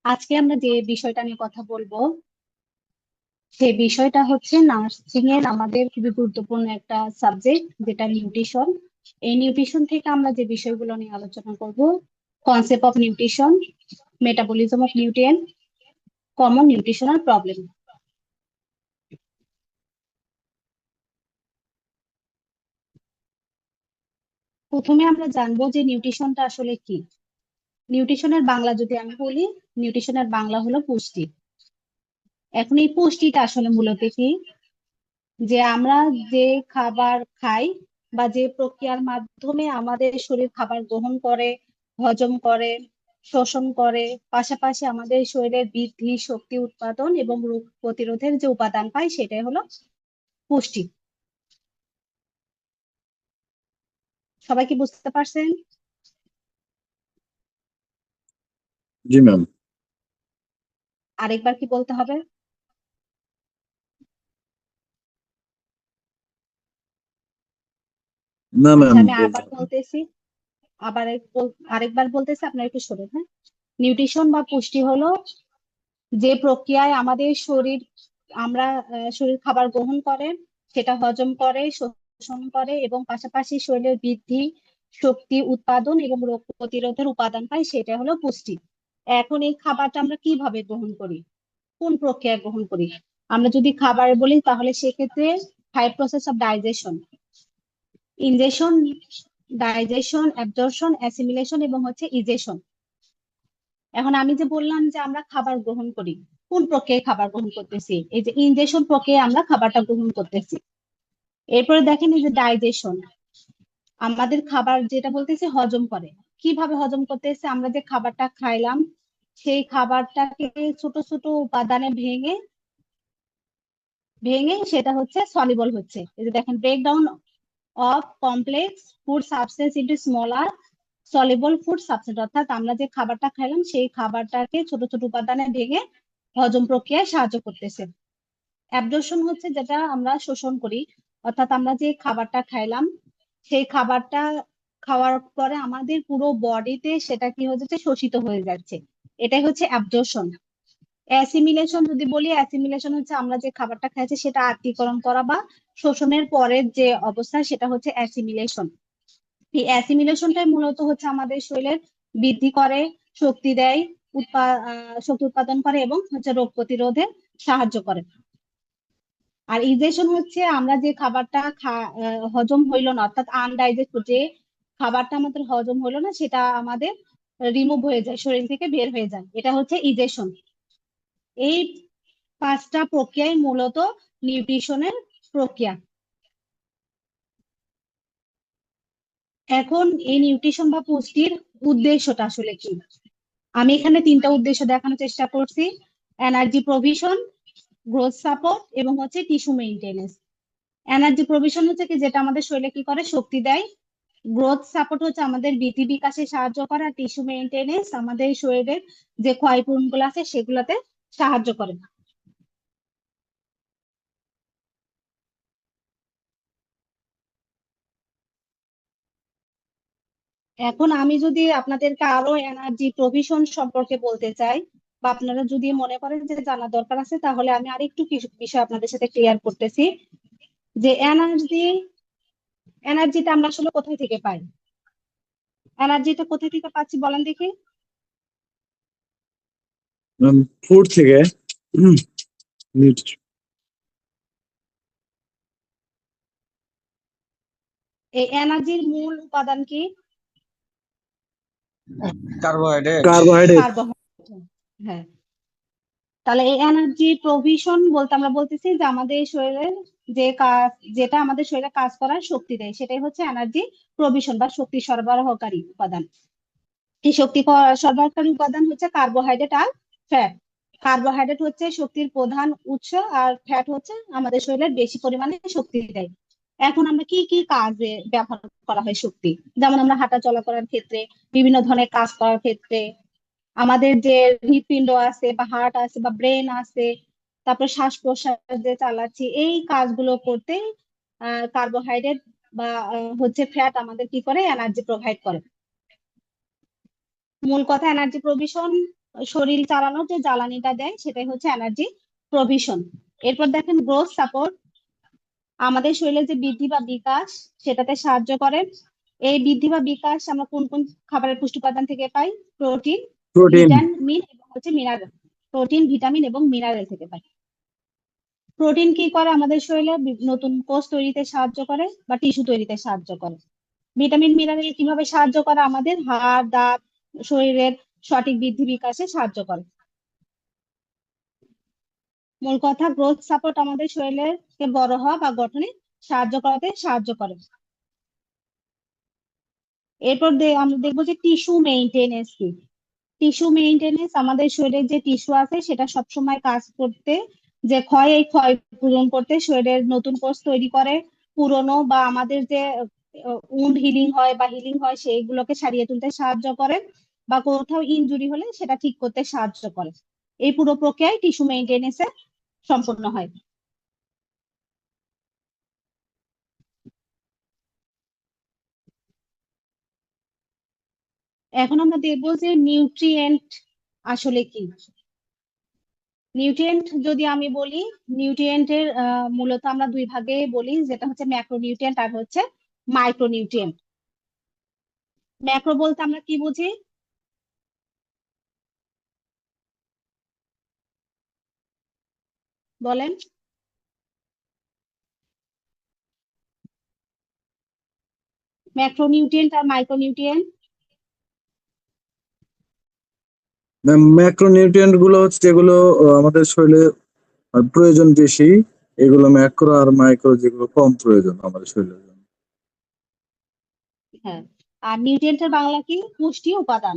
আজকে আমরা যে বিষয়টা নিয়ে কথা বলবো সেই বিষয়টা হচ্ছে নার্সিং এর আমাদের খুবই গুরুত্বপূর্ণ একটা সাবজেক্ট, যেটা নিউট্রিশন। এই নিউট্রিশন থেকে আমরা যে বিষয়গুলো নিয়ে আলোচনা করব: concept of nutrition, metabolism of nutrient, common nutritional problem. প্রথমে আমরা জানবো যে নিউট্রিশনটা আসলে কি। নিউট্রিশনের বাংলা যদি আমি বলি, নিউট্রিশনের বাংলা হলো পুষ্টি। এখন এই পুষ্টিটা আসলে মূলত কি? যে আমরা যে খাবার খাই বা যে প্রক্রিয়ার মাধ্যমে আমাদের শরীর খাবার গ্রহণ করে, হজম করে, শোষণ করে, পাশাপাশি আমাদের শরীরের বৃদ্ধি, শক্তি উৎপাদন এবং রোগ প্রতিরোধের যে উপাদান পাই, সেটাই হলো পুষ্টি। সবাই কি বুঝতে পারছেন? জি ম্যাম। আরেকবার কি বলতে হবে? না আচ্ছা, ম্যাম, আমি বলতে আবার হবে। বলতেছি, আরেকবার বলতেছি, আপনারা একটু শোনেন, হ্যাঁ। নিউট্রিশন বা পুষ্টি হলো যে প্রক্রিয়ায় আমাদের শরীর, আমরা শরীর খাবার গ্রহণ করে, সেটা হজম করে, শোষণ করে এবং পাশাপাশি শরীরের বৃদ্ধি, শক্তি উৎপাদন এবং রোগ প্রতিরোধের উপাদান পাই, সেটা হলো পুষ্টি। এখন এই খাবারটা আমরা কিভাবে গ্রহণ করি, কোন প্রক্রিয়ায় গ্রহণ করি? আমরা যদি খাবার বলি তাহলে সেক্ষেত্রে 5 process of digestion: ingestion, digestion, absorption, assimilation এবং হচ্ছে ইজেশন। এখন আমি যে বললাম যে আমরা খাবার গ্রহণ করি, কোন প্রক্রিয়ায় খাবার গ্রহণ করতেছি? এই যে ইনজেকশন প্রক্রিয়ায় আমরা খাবারটা গ্রহণ করতেছি। এরপরে দেখেন এই যে ডাইজেশন, আমাদের খাবার যেটা বলতেছি হজম করে। কিভাবে হজম করতেছে? আমরা যে খাবারটা খাইলাম, সেই খাবারটাকে ছোট ছোট উপাদানে ভেঙে ভেঙে সেটা হচ্ছে সলিবল হচ্ছে। এই যে দেখেন, breakdown of complex food substance into smaller soluble food substance, অর্থাৎ আমরা যে খাবারটা খাইলাম সেই খাবারটাকে ছোট ছোট উপাদানে ভেঙে হজম প্রক্রিয়ায় সাহায্য করতেছে। অ্যাবজর্পশন হচ্ছে যেটা আমরা শোষণ করি, অর্থাৎ আমরা যে খাবারটা খাইলাম সেই খাবারটা খাওয়ার পরে আমাদের পুরো বডিতে সেটা কি হয়ে যাচ্ছে, শোষিত হয়ে যাচ্ছে। এটাই হচ্ছে অ্যাবজর্পশন। অ্যাসিমিলেশন যদি বলি, অ্যাসিমিলেশন হচ্ছে আমরা যে খাবারটা খাইছি সেটা আত্তীকরণ করা বা শোষণের পরের যে অবস্থা, সেটা হচ্ছে অ্যাসিমিলেশন। এই অ্যাসিমিলেশনটাই মূলত হচ্ছে আমাদের শরীরের বৃদ্ধি করে, শক্তি দেয়, শক্তি উৎপাদন করে এবং হচ্ছে রোগ প্রতিরোধে সাহায্য করে। আর ইজেশন হচ্ছে আমরা যে খাবারটা হজম হইলো না, অর্থাৎ আনডাইজেস্ট যে খাবারটা আমাদের হজম হইলো না, সেটা আমাদের রিমুভ হয়ে যায়, শরীর থেকে বের হয়ে যায়, এটা হচ্ছে ইজেশন। এই 5টা প্রক্রিয়াই মূলত নিউট্রিশনের প্রক্রিয়া। এখন এই নিউট্রিশন বা পুষ্টির উদ্দেশ্যটা আসলে কি? আমি এখানে 3টা উদ্দেশ্য দেখানোর চেষ্টা করছি: এনার্জি প্রভিশন, গ্রোথ সাপোর্ট এবং হচ্ছে টিস্যু মেইনটেনেন্স। এনার্জি প্রভিশন হচ্ছে কি, যেটা আমাদের শরীরে কি করে, শক্তি দেয়। গ্রোথ সাপোর্ট হচ্ছে আমাদের বৃদ্ধি বিকাশে সাহায্য করে। আর টিস্যু মেইনটেনেন্স আমাদের শরীরের যে ক্ষয়পূরণ গুলো আছে সেগুলোতে সাহায্য করে। এখন আমি যদি আপনাদেরকে আরো এনার্জি প্রভিশন সম্পর্কে বলতে চাই, বা আপনারা যদি মনে করেন যে জানা দরকার আছে, তাহলে আমি আরেকটু কিছু বিষয় আপনাদের সাথে ক্লিয়ার করতেছি। যে এনার্জিটা আমরা আসলে কোথায় থেকে পাই? এনার্জিটা কোথায় থেকে পাচ্ছি বলেন দেখি। ম্যাম, ফুড থেকে। হুম, নিউট্রি- এই এনার্জির মূল উপাদান কি? কার্বোহাইড্রেট। কার্বোহাইড্রেট। কার্বোহাইড্রেট। হ্যাঁ। তাহলে এই এনার্জি প্রভিশন বলতে আমরা বলতেছি যে আমাদের শরীরের যে কাজ, যেটা আমাদের শরীরে কাজ করার শক্তি দেয়, সেটাই হচ্ছে এনার্জি প্রভিশন বা শক্তি সরবরাহকারী উপাদান। এই শক্তি সরবরাহকারী উপাদান হচ্ছে কার্বোহাইড্রেট আর ফ্যাট। কার্বোহাইড্রেট হচ্ছে শক্তির প্রধান উৎস, আর ফ্যাট হচ্ছে আমাদের শরীরের বেশি পরিমাণে শক্তি দেয়। এখন আমরা কি কি কাজে ব্যবহার করা হয় শক্তি? যেমন আমরা হাঁটা চলা করার ক্ষেত্রে, বিভিন্ন ধরনের কাজ করার ক্ষেত্রে, আমাদের যে হৃৎপিণ্ড আছে বা হার্ট আছে বা ব্রেন আছে, তারপর শ্বাস প্রশ্বাস যে চালাচ্ছি, এই কাজগুলো করতে কার্বোহাইড্রেট বা হচ্ছে ফ্যাট আমাদের কি করে, এনার্জি প্রোভাইড করে। মূল কথা, এনার্জি প্রভিশন শরীর চালানোর যে জ্বালানিটা দেয় সেটাই হচ্ছে এনার্জি প্রভিশন। এরপর দেখেন গ্রোথ সাপোর্ট, আমাদের শরীরের যে বৃদ্ধি বা বিকাশ সেটাতে সাহায্য করে। এই বৃদ্ধি বা বিকাশ আমরা কোন কোন খাবারের পুষ্টি উপাদান থেকে পাই? Protein, protein. ভিটামিন এবং হচ্ছে মিনারেল। প্রোটিন, ভিটামিন এবং মিনারেল থেকে পাই। প্রোটিন কি করে? আমাদের শরীরে নতুন কোষ তৈরিতে সাহায্য করে বা টিস্যু তৈরিতে সাহায্য করে। ভিটামিন মিনারেল কিভাবে সাহায্য করে? আমাদের হাড়, দাঁত, শরীরের সঠিক বৃদ্ধি বিকাশে সাহায্য করে। মূল কথা, গ্রোথ সাপোর্ট আমাদের শরীরের কে বড় হওয়া বা গঠনে সাহায্য করাতে সাহায্য করে। এরপর আমরা দেখবো যে টিস্যু মেইনটেনেন্স কি। টিস্যু মেইনটেনেন্স, আমাদের শরীরের যে টিস্যু আছে সেটা সবসময় কাজ করতে, যে এই ক্ষয় পূরণ করতে শরীরের নতুন কোষ তৈরি করে, পুরনো বা আমাদের যে উন্ড হিলিং হয় বা হিলিং হয় সেইগুলোকে সারিয়ে তুলতে সাহায্য করে, বা কোথাও ইনজুরি হলে সেটা ঠিক করতে সাহায্য করে। এই পুরো প্রক্রিয়ায় টিস্যু মেইনটেনেন্সে সম্পূর্ণ হয়। এখন আমরা দেখবো যে নিউট্রিয়েন্ট আসলে কি। নিউট্রিয়েন্ট যদি আমি বলি, নিউট্রিয়েন্টের মূলত আমরা দুই ভাগে বলি, যেটা হচ্ছে ম্যাক্রোনিউট্রিয়েন্ট আর হচ্ছে মাইক্রোনিউট্রিয়েন্ট। ম্যাক্রো বলতে আমরা কি বুঝি? বলেন। ম্যাক্রোনিউট্রিয়েন্ট আর মাইক্রোনিউট্রিয়েন্ট। ম্যাক্রোনিউট্রিয়েন্ট গুলো হচ্ছে যেগুলো আমাদের শরীরে প্রয়োজন বেশি, এগুলো ম্যাক্রো। আর মাইক্রো যেগুলো কম প্রয়োজন আমাদের শরীরের জন্য। হ্যাঁ। আর নিউট্রিয়েন্টের বাংলা কি? পুষ্টি উপাদান।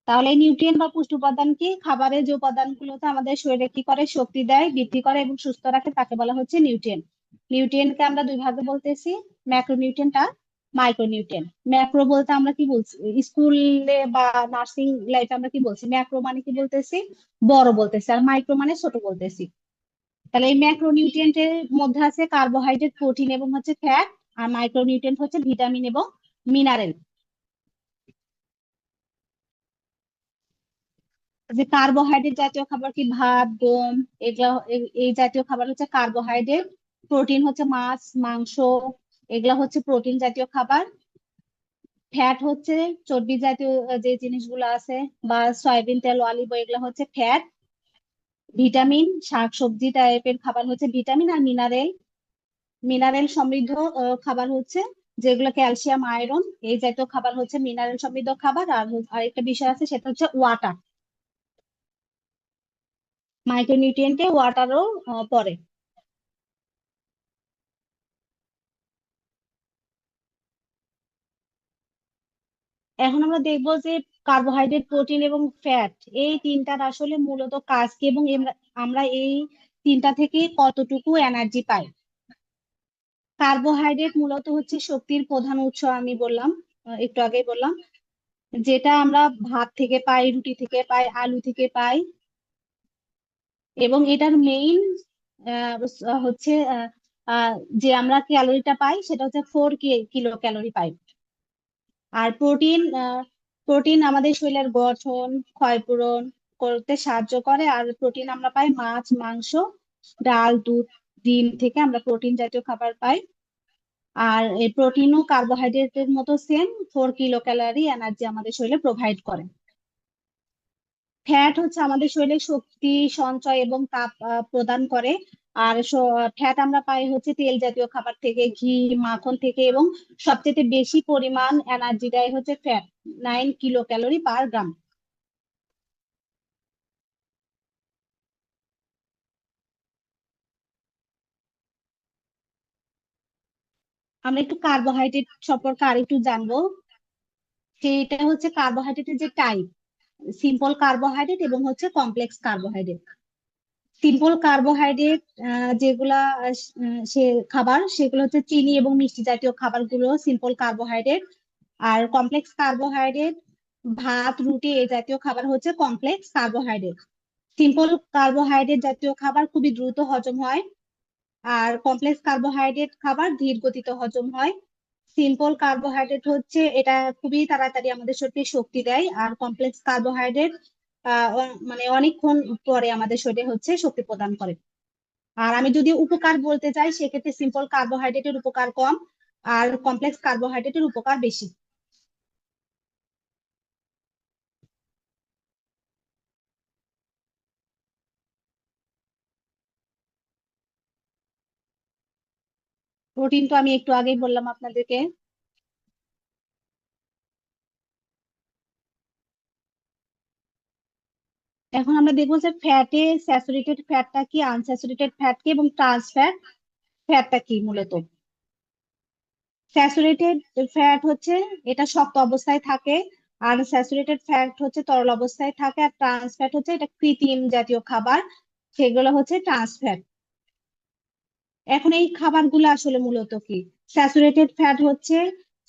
তাহলে নিউট্রিয়েন্ট বা পুষ্টি উপাদান কি? খাবারের যে উপাদানগুলোতে আমাদের শরীরে কি করে? শক্তি দেয়, বৃদ্ধি করে এবং সুস্থ রাখে, তাকে বলা হচ্ছে নিউট্রিয়েন্ট। নিউট্রিয়েন্টকে আমরা দুই ভাগে বলতেছি, ম্যাক্রোনিউট্রিয়েন্ট আর মাইক্রোনিউট্রিয়েন্ট। ম্যাক্রো বলতে আমরা কি বলছি? স্কুলে বা নার্সিং লাইফে আমরা কি বলছি? ম্যাক্রো মানে কি বলতেছি? বড় বলতেছি, আর মাইক্রো মানে ছোট বলতেছি। তাহলে এই ম্যাক্রোনিউট্রিয়েন্টের মধ্যে আছে কার্বোহাইড্রেট, প্রোটিন এবং হচ্ছে ফ্যাট। আর মাইক্রোনিউট্রিয়েন্ট হচ্ছে ভিটামিন এবং মিনারেল। যে কার্বোহাইড্রেট জাতীয় খাবার কি? ভাত, গম, এগুলা এই জাতীয় খাবার হচ্ছে কার্বোহাইড্রেট। প্রোটিন হচ্ছে মাছ, মাংস, এগুলা হচ্ছে প্রোটিন জাতীয় খাবার। ফ্যাট হচ্ছে চর্বি জাতীয় যে জিনিসগুলো আছে, বা সয়াবিন তেল, অলিভ অয়েল, এগুলা হচ্ছে ফ্যাট। ভিটামিন, শাকসবজি টাইপের খাবার হচ্ছে ভিটামিন। আর মিনারেল, মিনারেল সমৃদ্ধ খাবার হচ্ছে যেগুলো ক্যালসিয়াম, আয়রন, এই জাতীয় খাবার হচ্ছে মিনারেল সমৃদ্ধ খাবার। আর আরেকটা বিষয় আছে, সেটা হচ্ছে ওয়াটার। মাইক্রোনিউট্রিয়েন্টে ওয়াটারও পড়ে। এখন আমরা দেখবো যে কার্বোহাইড্রেট, প্রোটিন এবং ফ্যাট, এই তিনটার আসলে মূলত কাজ কি, এবং আমরা এই তিনটা থেকে কতটুকু এনার্জি পাই। কার্বোহাইড্রেট মূলত হচ্ছে শক্তির প্রধান উৎস, আমি বললাম, একটু আগেই বললাম, যেটা আমরা ভাত থেকে পাই, রুটি থেকে পাই, আলু থেকে পাই। এবং এটার মেইন হচ্ছে আহ, যে আমরা ক্যালোরিটা পাই সেটা হচ্ছে 4 কিলো ক্যালোরি পাই। আর প্রোটিন, প্রোটিন আমাদের শরীরের গঠন, ক্ষয়পূরণ করতে সাহায্য করে। আর প্রোটিন আমরা পাই মাছ, মাংস, ডাল, দুধ, ডিম থেকে আমরা প্রোটিন জাতীয় খাবার পাই। আর এই প্রোটিনও কার্বোহাইড্রেটের মতো সেম 4 কিলো ক্যালোরি এনার্জি আমাদের শরীরে প্রোভাইড করে। ফ্যাট হচ্ছে আমাদের শরীরে শক্তি সঞ্চয় এবং তাপ প্রদান করে। আর ফ্যাট আমরা পাই হচ্ছে তেল জাতীয় খাবার থেকে, ঘি, মাখন থেকে, এবং সবচেয়ে বেশি পরিমাণ এনার্জি দেয় হচ্ছে ফ্যাট, 9 কিলো ক্যালোরি/গ্রাম। আমরা একটু কার্বোহাইড্রেট সম্পর্কে আরেকটু জানবো। সেটা হচ্ছে কার্বোহাইড্রেটের যে টাইপ, সিম্পল কার্বোহাইড্রেট এবং হচ্ছে কমপ্লেক্স কার্বোহাইড্রেট। সিম্পল কার্বোহাইড্রেট যেগুলা সে খাবার, সেগুলো হচ্ছে চিনি এবং মিষ্টি জাতীয় খাবারগুলো সিম্পল কার্বোহাইড্রেট। আর কমপ্লেক্স কার্বোহাইড্রেট, ভাত, রুটি, এই জাতীয় খাবার হচ্ছে কমপ্লেক্স কার্বোহাইড্রেট। সিম্পল কার্বোহাইড্রেট জাতীয় খাবার খুবই দ্রুত হজম হয়, আর কমপ্লেক্স কার্বোহাইড্রেট খাবার ধীর গতিতে হজম হয়। সিম্পল কার্বোহাইড্রেট হচ্ছে এটা খুবই তাড়াতাড়ি আমাদের শরীরকে শক্তি দেয়, আর কমপ্লেক্স কার্বোহাইড্রেট মানে অনেকক্ষণ পরে আমাদের শরীরে হচ্ছে শক্তি প্রদান করে। আর আমি যদি উপকার বলতে চাই সেক্ষেত্রে সিম্পল কার্বোহাইড্রেটের উপকার কম আর কমপ্লেক্স কার্বোহাইড্রেটের উপকার বেশি। প্রোটিন তো আমি একটু আগেই বললাম আপনাদেরকে। এখন আমরা দেখবো যে ফ্যাটে স্যাচুরেটেড ফ্যাটটা কি, আনস্যাচুরেটেড ফ্যাট কি, এবং ট্রান্স ফ্যাটটা কি মূলত। স্যাচুরেটেড ফ্যাট হচ্ছে এটা শক্ত অবস্থায় থাকে, আর স্যাচুরেটেড ফ্যাট হচ্ছে তরল অবস্থায় থাকে, আর ট্রান্স ফ্যাট হচ্ছে এটা কৃত্রিম জাতীয় খাবার, সেগুলো হচ্ছে ট্রান্স ফ্যাট। এখন এই খাবারগুলো আসলে মূলত কি? স্যাচুরেটেড ফ্যাট হচ্ছে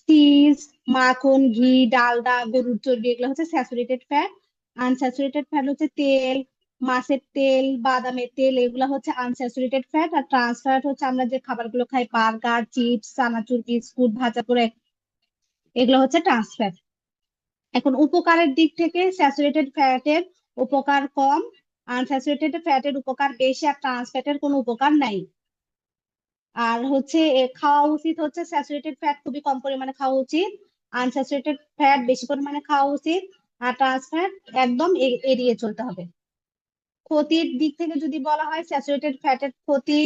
চিজ, মাখন, ঘি, ডালডা, গরুর চর্বি, এগুলো হচ্ছে স্যাচুরেটেড ফ্যাট। আনস্যাচুরেটেড ফ্যাট হচ্ছে তেল, মাছের তেল, বাদামের তেল, এগুলো হচ্ছে আনস্যাচুরেটেড ফ্যাট। আর ট্রান্স ফ্যাট হচ্ছে আমরা যে খাবারগুলো খাই, বার্গার, চিপস, চানাচুর, বিস্কুট, ভাজা করে, এগুলো হচ্ছে ট্রান্স ফ্যাট। এখন উপকারের দিক থেকে স্যাচুরেটেড ফ্যাটের উপকার কম, আনস্যাচুরেটেড ফ্যাটের উপকার বেশি, আর ট্রান্স ফ্যাটের কোনো উপকার নাই। আর হচ্ছে খাওয়া উচিত হচ্ছে স্যাচুরেটেড ফ্যাট খুবই কম পরিমাণে খাওয়া উচিত, আনস্যাচুরেটেড ফ্যাট বেশি পরিমাণে খাওয়া উচিত, আর ট্রান্স ফ্যাট একদম এড়িয়ে চলতে হবে। ক্ষতির দিক থেকে যদি বলা হয়, স্যাচুরেটেড ফ্যাটের ক্ষতি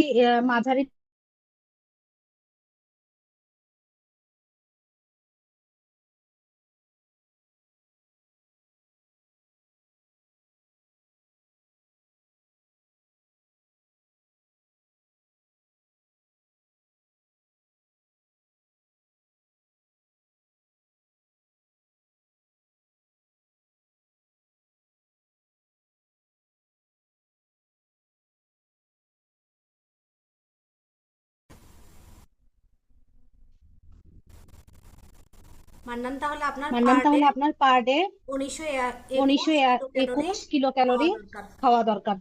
মাঝারি। মান্নান, তাহলে মানলাম তাহলে আপনার per day 1921 kilo calorie 21 kilo খাওয়া ক্যালোরি দরকার। খাওয়া দরকার।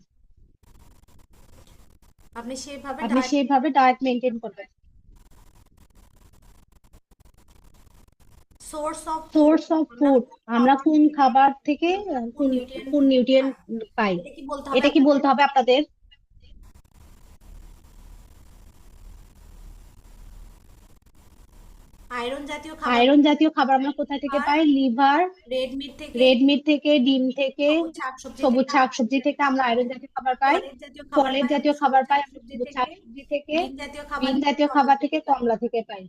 আপনি সেভাবে আপনি সেইভাবে ডায়েট মেনটেন করবেন। Source of food source of food, আমরা কোন খাবার থেকে কোন কোন নিউট্রিয়েন্ট কোন নিউট্রিয়েন্ট পাই, এটা কি বলতে হবে এটা কি আপনাদের? বলতে হবে আপনাদের? আয়রন জাতীয় খাবার আয়রন জাতীয় খাবার আমরা কোথা থেকে পাই? লিভার, রেড মিট থেকে, রেড মিট থেকে, ডিম থেকে, সবুজ শাকসবজি সবুজ থেকে, শাকসবজি থেকে আমরা আয়রন জাতীয় খাবার পাই। ফলেট জাতীয় খাবার ফলের পাই জাতীয় আমরা খাবার সবুজ পাই আমরা শাকসবজি সবুজ থেকে, শাকসবজি থেকে, গ্রিন জাতীয় খাবার গ্রিন থেকে, জাতীয় কমলা খাবার থেকে, থেকে পাই। কমলা থেকে পাই।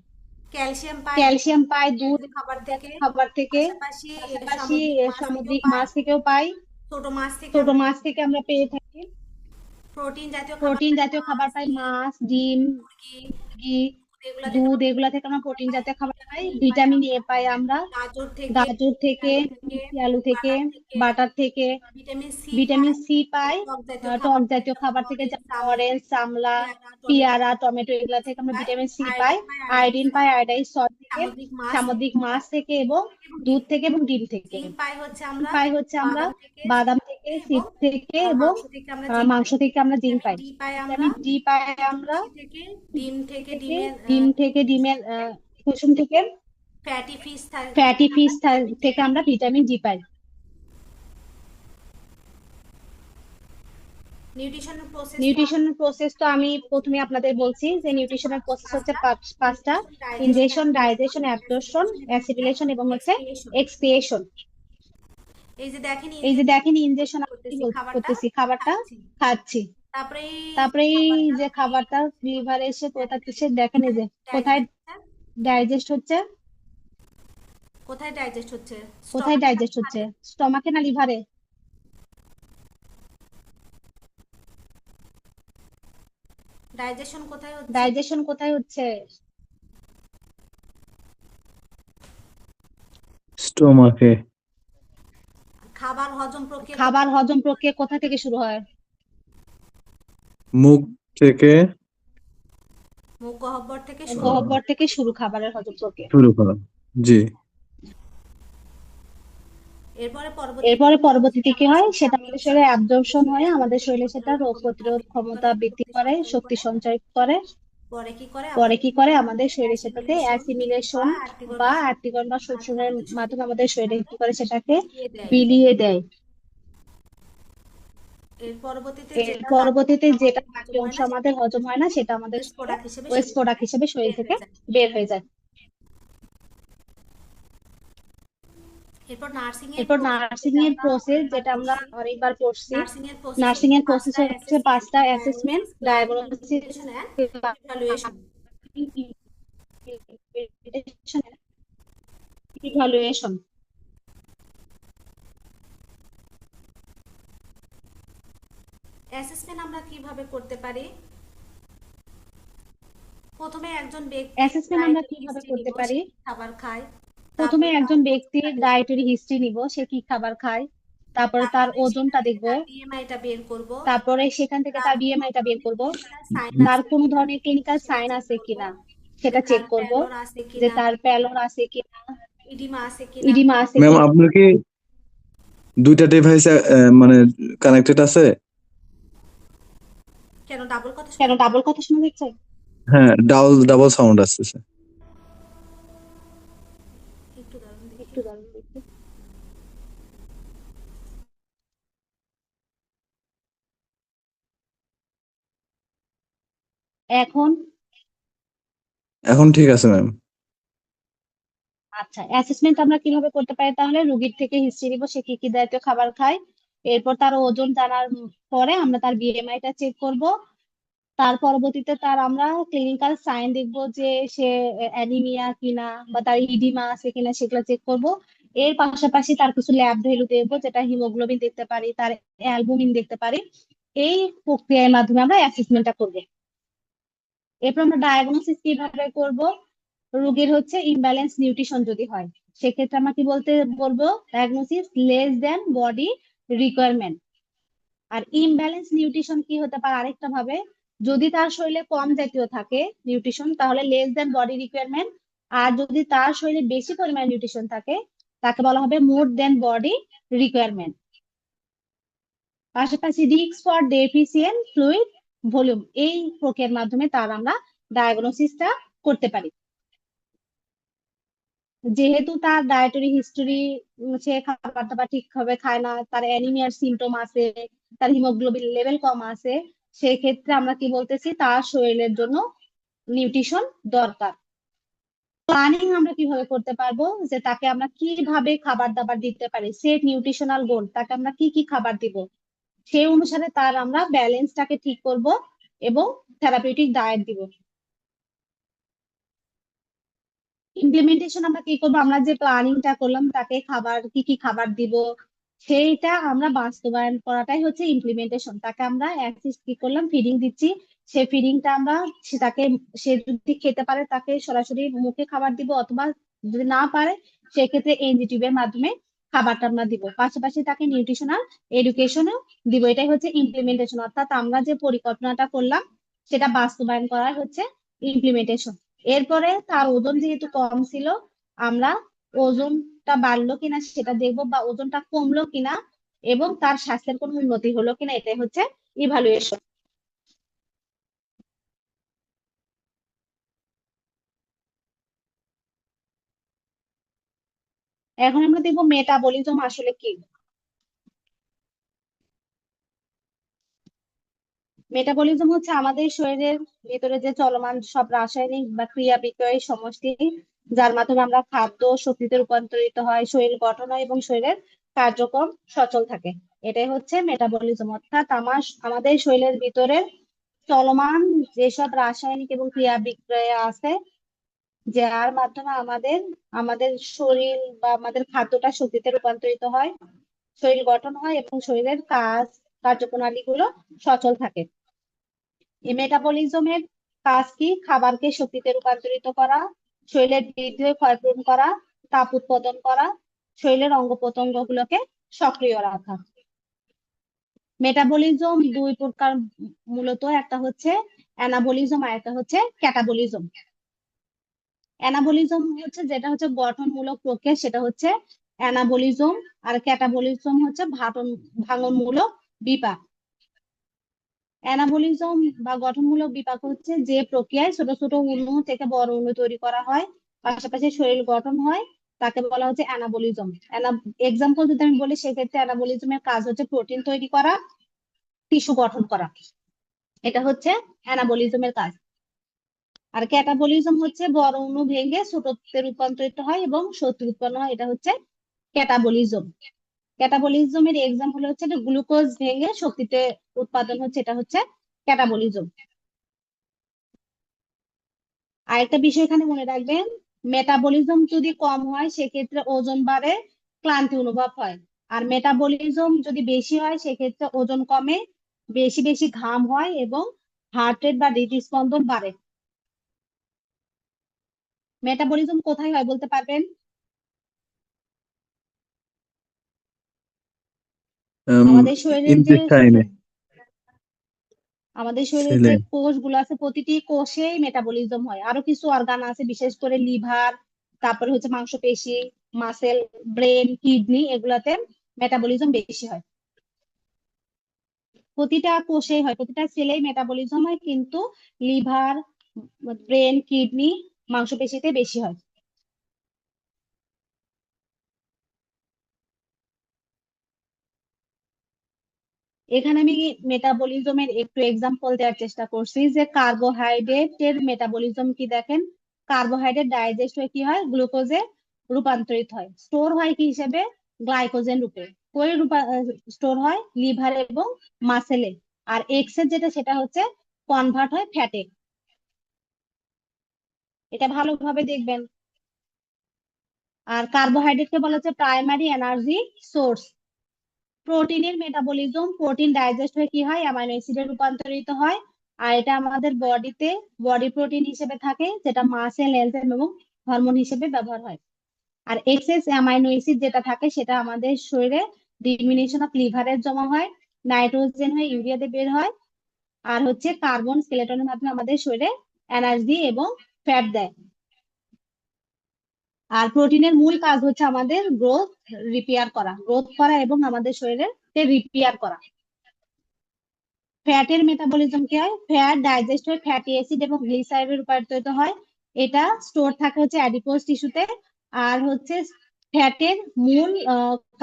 ক্যালসিয়াম পাই ক্যালসিয়াম পাই দুধ জাতীয় খাবার থেকে, জাতীয় খাবার থেকে, পাশাপাশি পাশাপাশি সামুদ্রিক মাছ থেকেও সামুদ্রিক পাই, মাছ থেকেও পাই, ছোট মাছ থেকে ছোট আমরা মাছ থেকে আমরা পেয়ে থাকি। প্রোটিন জাতীয় খাবার প্রোটিন পাই, জাতীয় খাবার মাছ, পাই, ডিম, মাছ, ডিম, মুরগি, ঘি, এগুলা থেকে দুধ, আমরা এগুলা থেকে আমরা প্রোটিন পাই। জাতীয় খাবার পাই। ভিটামিন পাই ভিটামিন এ আমরা পাই আমরা গাজর থেকে, গাজর থেকে, আলু থেকে, মিষ্টি আলু থেকে, বাটার থেকে, বাটার থেকে। ভিটামিন সি পাই ভিটামিন সি পাই টক জাতীয় টক খাবার থেকে, জাতীয় যেমন খাবার থেকে, অরেঞ্জ, যেমন অরেঞ্জ, আমলা, পেয়ারা, টমেটো, পেয়ারা, টমেটো, এগুলা সি থেকে আমরা পাই, ভিটামিন সি পাই। আয়োডিন পাই, আয়োডিন পাই আয়োডাইজ সল্ট থেকে, সামুদ্রিক মাছ থেকে, সামুদ্রিক মাছ থেকে, এবং এবং ডিম দুধ থেকে, এবং ডিম থেকে। জিঙ্ক পাই হচ্ছে ডিম আমরা পাই হচ্ছে আমরা বাদাম থেকে, বাদাম সিড থেকে, থেকে, এবং সিড থেকে, এবং মাংস থেকে আমরা জিঙ্ক মাংস পাই। থেকে আমরা জিঙ্ক ভিটামিন পাই। ডি পাই আমরা ভিটামিন ডি পাই আমরা সূর্যরশ্মি থেকে, ডিম থেকে, থেকে, ডিমের ডিম থেকে, ডিমের কুসুম থেকে, ফ্যাটি ফিশ ফ্যাটি থেকে ফিশ আমরা ভিটামিন ডি থেকে পাই। আমরা ভিটামিন ডি পাই। নিউট্রিশনের প্রসেস নিউট্রিশনের প্রসেস তো আমি প্রথমে আপনাদের বলছি যে নিউট্রিশনের প্রসেস হচ্ছে পাঁচটা: ইনজেকশন, ডাইজেশন, অ্যাবজর্পশন, অ্যাসিমিলেশন, এবং হচ্ছে এক্সপিরেশন। এক্সপিয়েশন। এই যে দেখেন এই যে দেখেন ইনজেকশন করতেছি, খাবারটা করতেছি, খাবারটা খাচ্ছি, খাচ্ছি, তারপরে তারপরে এই খাবারটা যে খাবারটা লিভারে এসে কোথায় দেখেন এই যে কোথায় ডাইজেস্ট হচ্ছে। ডাইজেস্ট হচ্ছে, কোথায় ডাইজেস্ট হচ্ছে? কোথায় স্টমাক, ডাইজেস্ট হচ্ছে? স্টমাকে না লিভারে? ডাইজেশন কোথায় হচ্ছে? ডাইজেশন কোথায় হচ্ছে? স্টোমাকে। খাবার হজম প্রক্রিয়া খাবার হজম প্রক্রিয়া কোথা থেকে শুরু হয়? মুখ থেকে মুখ গহ্বর থেকে শুরু। গহ্বর থেকে শুরু খাবারের হজম প্রক্রিয়া। শুরু করা। জি। এরপরে পরবর্তীতে কি হয় সেটা আমাদের শরীরে অ্যাবজর্পশন হয়ে আমাদের শরীরে সেটা রোগ প্রতিরোধ ক্ষমতা বৃদ্ধি করে, শক্তি সঞ্চয় করে। পরে কি করে আমাদের শরীরের সাথে অ্যাসিমিলেশন অ্যাসিমিলেশন বা আত্তীকরণ বা শোষণের মাধ্যমে আমাদের শরীরে কি করে সেটাকে দেয়। বিলিয়ে দেয়। এর পরবর্তীতে এর যেটা পরবর্তীতে যেটা বাকি বাকি অংশ আমাদের হজম হয় না সেটা আমাদের ওয়েস্ট প্রোডাক্ট হিসেবে ওয়েস্ট প্রোডাক্ট হিসেবে শরীর বের থেকে হয়ে যায়। বের হয়ে যায়। এরপর নার্সিং এরপর নার্সিং এর প্রসেস যেটা আমরা অনেকবার পড়ছি। নার্সিং এর প্রসেস হচ্ছে 5টা assessment, diagnosis, evaluation. Evaluation. Assessment আমরা কিভাবে করতে পারি? প্রথমে একজন ব্যক্তি অ্যাসেসমেন্ট আমরা কিভাবে করতে পারি? খাবার খায়, প্রথমে একজন ব্যক্তির ডায়েটারি হিস্ট্রি নিব, সে কি খাবার খায়, তারপরে তার ওজনটা দেখব, বিএমআইটা বের করব, তারপরে সেখান থেকে তার বিএমআইটা বের করব, তার কোনো ধরনের ক্লিনিক্যাল সাইন আছে কিনা সেটা চেক করব, যে তার প্যালর আছে কিনা, ইডিমা আছে ইডিমা আছে ম্যাম কিনা। আপনার কি দুইটা ডিভাইস মানে কানেক্টেড আছে? কেন ডাবল কথা কেন ডাবল কথা শোনা যাচ্ছে? হ্যাঁ, ডাবল ডাবল সাউন্ড আসতেছে। একটু দাঁড়ান দেখি। একটু দাঁড়ান দেখি। এখন এখন ঠিক আছে ম্যাম। আচ্ছা, অ্যাসেসমেন্ট আমরা কিভাবে করতে পারি? তাহলে রোগীর থেকে হিস্ট্রি নিব, সে কি কি জাতীয় খাবার খায়, এরপর তার ওজন জানার পরে আমরা তার বিএমআইটা চেক করব, তার পরবর্তীতে তার আমরা ক্লিনিক্যাল সাইন দেখব যে সে অ্যানিমিয়া কিনা বা তার ইডিমা আছে কিনা সেগুলো চেক করব। এর পাশাপাশি তার কিছু ল্যাব ভ্যালু দেখবো, যেটা হিমোগ্লোবিন দেখতে পারি, তার অ্যালবুমিন দেখতে পারি। এই প্রক্রিয়ার মাধ্যমে আমরা অ্যাসেসমেন্টটা করব। এরপর আমরা ডায়াগনোসিস কিভাবে করব? রোগীর হচ্ছে ইমব্যালেন্স নিউট্রিশন যদি হয়, সেক্ষেত্রে আমরা কি বলবো? Diagnosis less than body requirement. আর ইমব্যালেন্স নিউট্রিশন কি হতে পারে আরেকটা ভাবে? যদি তার শরীরে কম জাতীয় থাকে নিউট্রিশন, তাহলে লেস দেন বডি রিকোয়ারমেন্ট। আর যদি তার শরীরে বেশি পরিমাণে নিউট্রিশন থাকে, তাকে বলা হবে মোর দেন বডি রিকোয়ারমেন্ট। পাশাপাশি risk for deficient fluid volume, এই প্রক্রিয়ার মাধ্যমে তার আমরা ডায়াগনোসিসটা করতে পারি। যেহেতু তার ডায়েটারি হিস্টোরি, সে খাবার দাবার ঠিকভাবে খায় না, তার অ্যানিমিয়ার সিমটম আছে, তার হিমোগ্লোবিন লেভেল কম আছে, সেক্ষেত্রে আমরা কি বলতেছি? তার শরীরের জন্য নিউট্রিশন দরকার। প্ল্যানিং আমরা কিভাবে করতে পারবো? যে তাকে আমরা কিভাবে খাবার দাবার দিতে পারি, সেট নিউট্রিশনাল গোল, তাকে আমরা কি কি খাবার দিব, সেই অনুসারে তার আমরা ব্যালেন্সটাকে ঠিক করব এবং থেরাপিউটিক ডায়েট দিব। ইমপ্লিমেন্টেশন আমরা কি করবো? আমরা যে প্ল্যানিংটা করলাম তাকে খাবার কি কি খাবার দিব, সেইটা আমরা বাস্তবায়ন করাটাই হচ্ছে ইমপ্লিমেন্টেশন। তাকে আমরা কি করলাম? ফিডিং দিচ্ছি। সেই ফিডিংটা আমরা তাকে, সে যদি খেতে পারে তাকে সরাসরি মুখে খাবার দিব, অথবা যদি না পারে সেক্ষেত্রে এনজি টিউবের মাধ্যমে খাবারটা আমরা দিব। পাশাপাশি তাকে নিউট্রিশনাল এডুকেশনও দিব। এটাই হচ্ছে ইমপ্লিমেন্টেশন, অর্থাৎ আমরা যে পরিকল্পনাটা করলাম সেটা বাস্তবায়ন করাই হচ্ছে ইমপ্লিমেন্টেশন। এরপরে তার ওজন যেহেতু কম ছিল, আমরা ওজনটা বাড়লো কিনা সেটা দেখবো, বা ওজনটা কমলো কিনা এবং তার স্বাস্থ্যের কোনো উন্নতি হলো কিনা, এটাই হচ্ছে ইভালুয়েশন। এখন আমরা দেখবো মেটাবলিজম আসলে কি। মেটাবলিজম হচ্ছে আমাদের শরীরের ভিতরে যে চলমান সব রাসায়নিক বা ক্রিয়া বিক্রয়ের সমষ্টি, যার মাধ্যমে আমরা খাদ্য শক্তিতে রূপান্তরিত হয়, শরীর গঠন হয় এবং শরীরের কার্যক্রম সচল থাকে। এটাই হচ্ছে মেটাবলিজম, অর্থাৎ আমাদের শরীরের ভিতরে চলমান যেসব রাসায়নিক এবং ক্রিয়া বিক্রিয়া আছে, যার মাধ্যমে আমাদের আমাদের শরীর বা আমাদের খাদ্যটা শক্তিতে রূপান্তরিত হয়, শরীর গঠন হয় এবং শরীরের কার্যপ্রণালী গুলো সচল থাকে। এই মেটাবলিজমের কাজ কি? খাবারকে শক্তিতে রূপান্তরিত করা, শরীরের বৃদ্ধি ও ক্ষয়পূরণ করা, তাপ উৎপাদন করা, শরীরের অঙ্গ প্রত্যঙ্গ গুলোকে সক্রিয় রাখা। মেটাবলিজম দুই প্রকার মূলত, একটা হচ্ছে অ্যানাবলিজম আর একটা হচ্ছে ক্যাটাবলিজম। অ্যানাবলিজম হচ্ছে যেটা হচ্ছে গঠনমূলক প্রক্রিয়া, সেটা হচ্ছে অ্যানাবলিজম। আর ক্যাটাবলিজম হচ্ছে ভাঙনমূলক বিপাক। অ্যানাবলিজম বা গঠনমূলক বিপাক হচ্ছে যে প্রক্রিয়ায় ছোট ছোট অণু থেকে বড় অণু তৈরি করা হয়, পাশাপাশি শরীর গঠন হয়, তাকে বলা হচ্ছে অ্যানাবলিজম। এক্সাম্পল যদি আমি বলি, সেক্ষেত্রে অ্যানাবলিজমের কাজ হচ্ছে প্রোটিন তৈরি করা, টিস্যু গঠন করা। এটা হচ্ছে অ্যানাবলিজমের কাজ। আর ক্যাটাবলিজম হচ্ছে বড় অণু ভেঙে ছোটতে রূপান্তরিত হয় এবং শক্তি উৎপন্ন হয়, এটা হচ্ছে ক্যাটাবলিজম। ক্যাটাবলিজমের এক্সাম্পল হচ্ছে গ্লুকোজ ভেঙে শক্তিতে উৎপাদন হচ্ছে, এটা হচ্ছে ক্যাটাবলিজম। আরেকটা বিষয় এখানে মনে রাখবেন, মেটাবলিজম যদি কম হয় সেক্ষেত্রে ওজন বাড়ে, ক্লান্তি অনুভব হয়। আর মেটাবলিজম যদি বেশি হয় সেক্ষেত্রে ওজন কমে, বেশি বেশি ঘাম হয় এবং হার্ট রেট বা হৃদস্পন্দন বাড়ে। মেটাবলিজম কোথায় হয় বলতে পারবেন? আমাদের শরীরের যে ইন্টেস্টাইনে, আমাদের শরীরের সেলে। যে কোষগুলো আছে, প্রতিটি কোষেই মেটাবলিজম হয়। আরো কিছু অর্গান আছে, বিশেষ করে লিভার, তারপরে হচ্ছে মাংসপেশি, মাসেল, ব্রেন, কিডনি, এগুলাতে মেটাবলিজম বেশি হয়। প্রতিটা কোষেই হয়, প্রতিটা সেলেই মেটাবলিজম হয়, কিন্তু লিভার, ব্রেন, কিডনি, মাংসপেশিতে বেশি হয়। এখানে আমি মেটাবলিজমের একটু এক্সাম্পল দেওয়ার চেষ্টা করছি, যে কার্বোহাইড্রেটের মেটাবলিজম কি দেখেন। কার্বোহাইড্রেট ডাইজেস্ট হয়ে কি হয়, গ্লুকোজে রূপান্তরিত হয়, স্টোর হয় কি হিসেবে, গ্লাইকোজেন রূপে। কই স্টোর হয়, লিভার এবং মাসেলে। আর এক্স এর যেটা, সেটা হচ্ছে কনভার্ট হয় ফ্যাটে। এটা ভালোভাবে দেখবেন। আর কার্বোহাইড্রেটকে বলা হচ্ছে প্রাইমারি এনার্জি সোর্স। প্রোটিনের মেটাবলিজম, প্রোটিন ডাইজেস্ট হয়ে কি হয়, অ্যামাইনো অ্যাসিডে রূপান্তরিত হয়। আর এটা আমাদের বডিতে বডি প্রোটিন হিসেবে থাকে, যেটা মাসেল, এনজাইম এবং হরমোন হিসেবে ব্যবহার হয়। আর এক্সেস অ্যামাইনো অ্যাসিড যেটা থাকে, সেটা আমাদের শরীরে ডিমিনিশন অফ লিভারের জমা হয়, নাইট্রোজেন হয়ে ইউরিয়াতে বের হয়। আর হচ্ছে কার্বন স্কেলেটনের মাধ্যমে আমাদের শরীরে এনার্জি এবং ফ্যাট দেয়। আর প্রোটিনের মূল কাজ হচ্ছে আমাদের গ্রোথ করা এবং আমাদের শরীরের রিপেয়ার করা। ফ্যাটের মেটাবলিজম কি হয়, ফ্যাট ডাইজেস্ট হয়ে ফ্যাটি অ্যাসিড এবং গ্লিসারিডে রূপান্তরিত হয়। এটা স্টোর থাকে হচ্ছে অ্যাডিপোজ টিস্যুতে। আর হচ্ছে ফ্যাটের মূল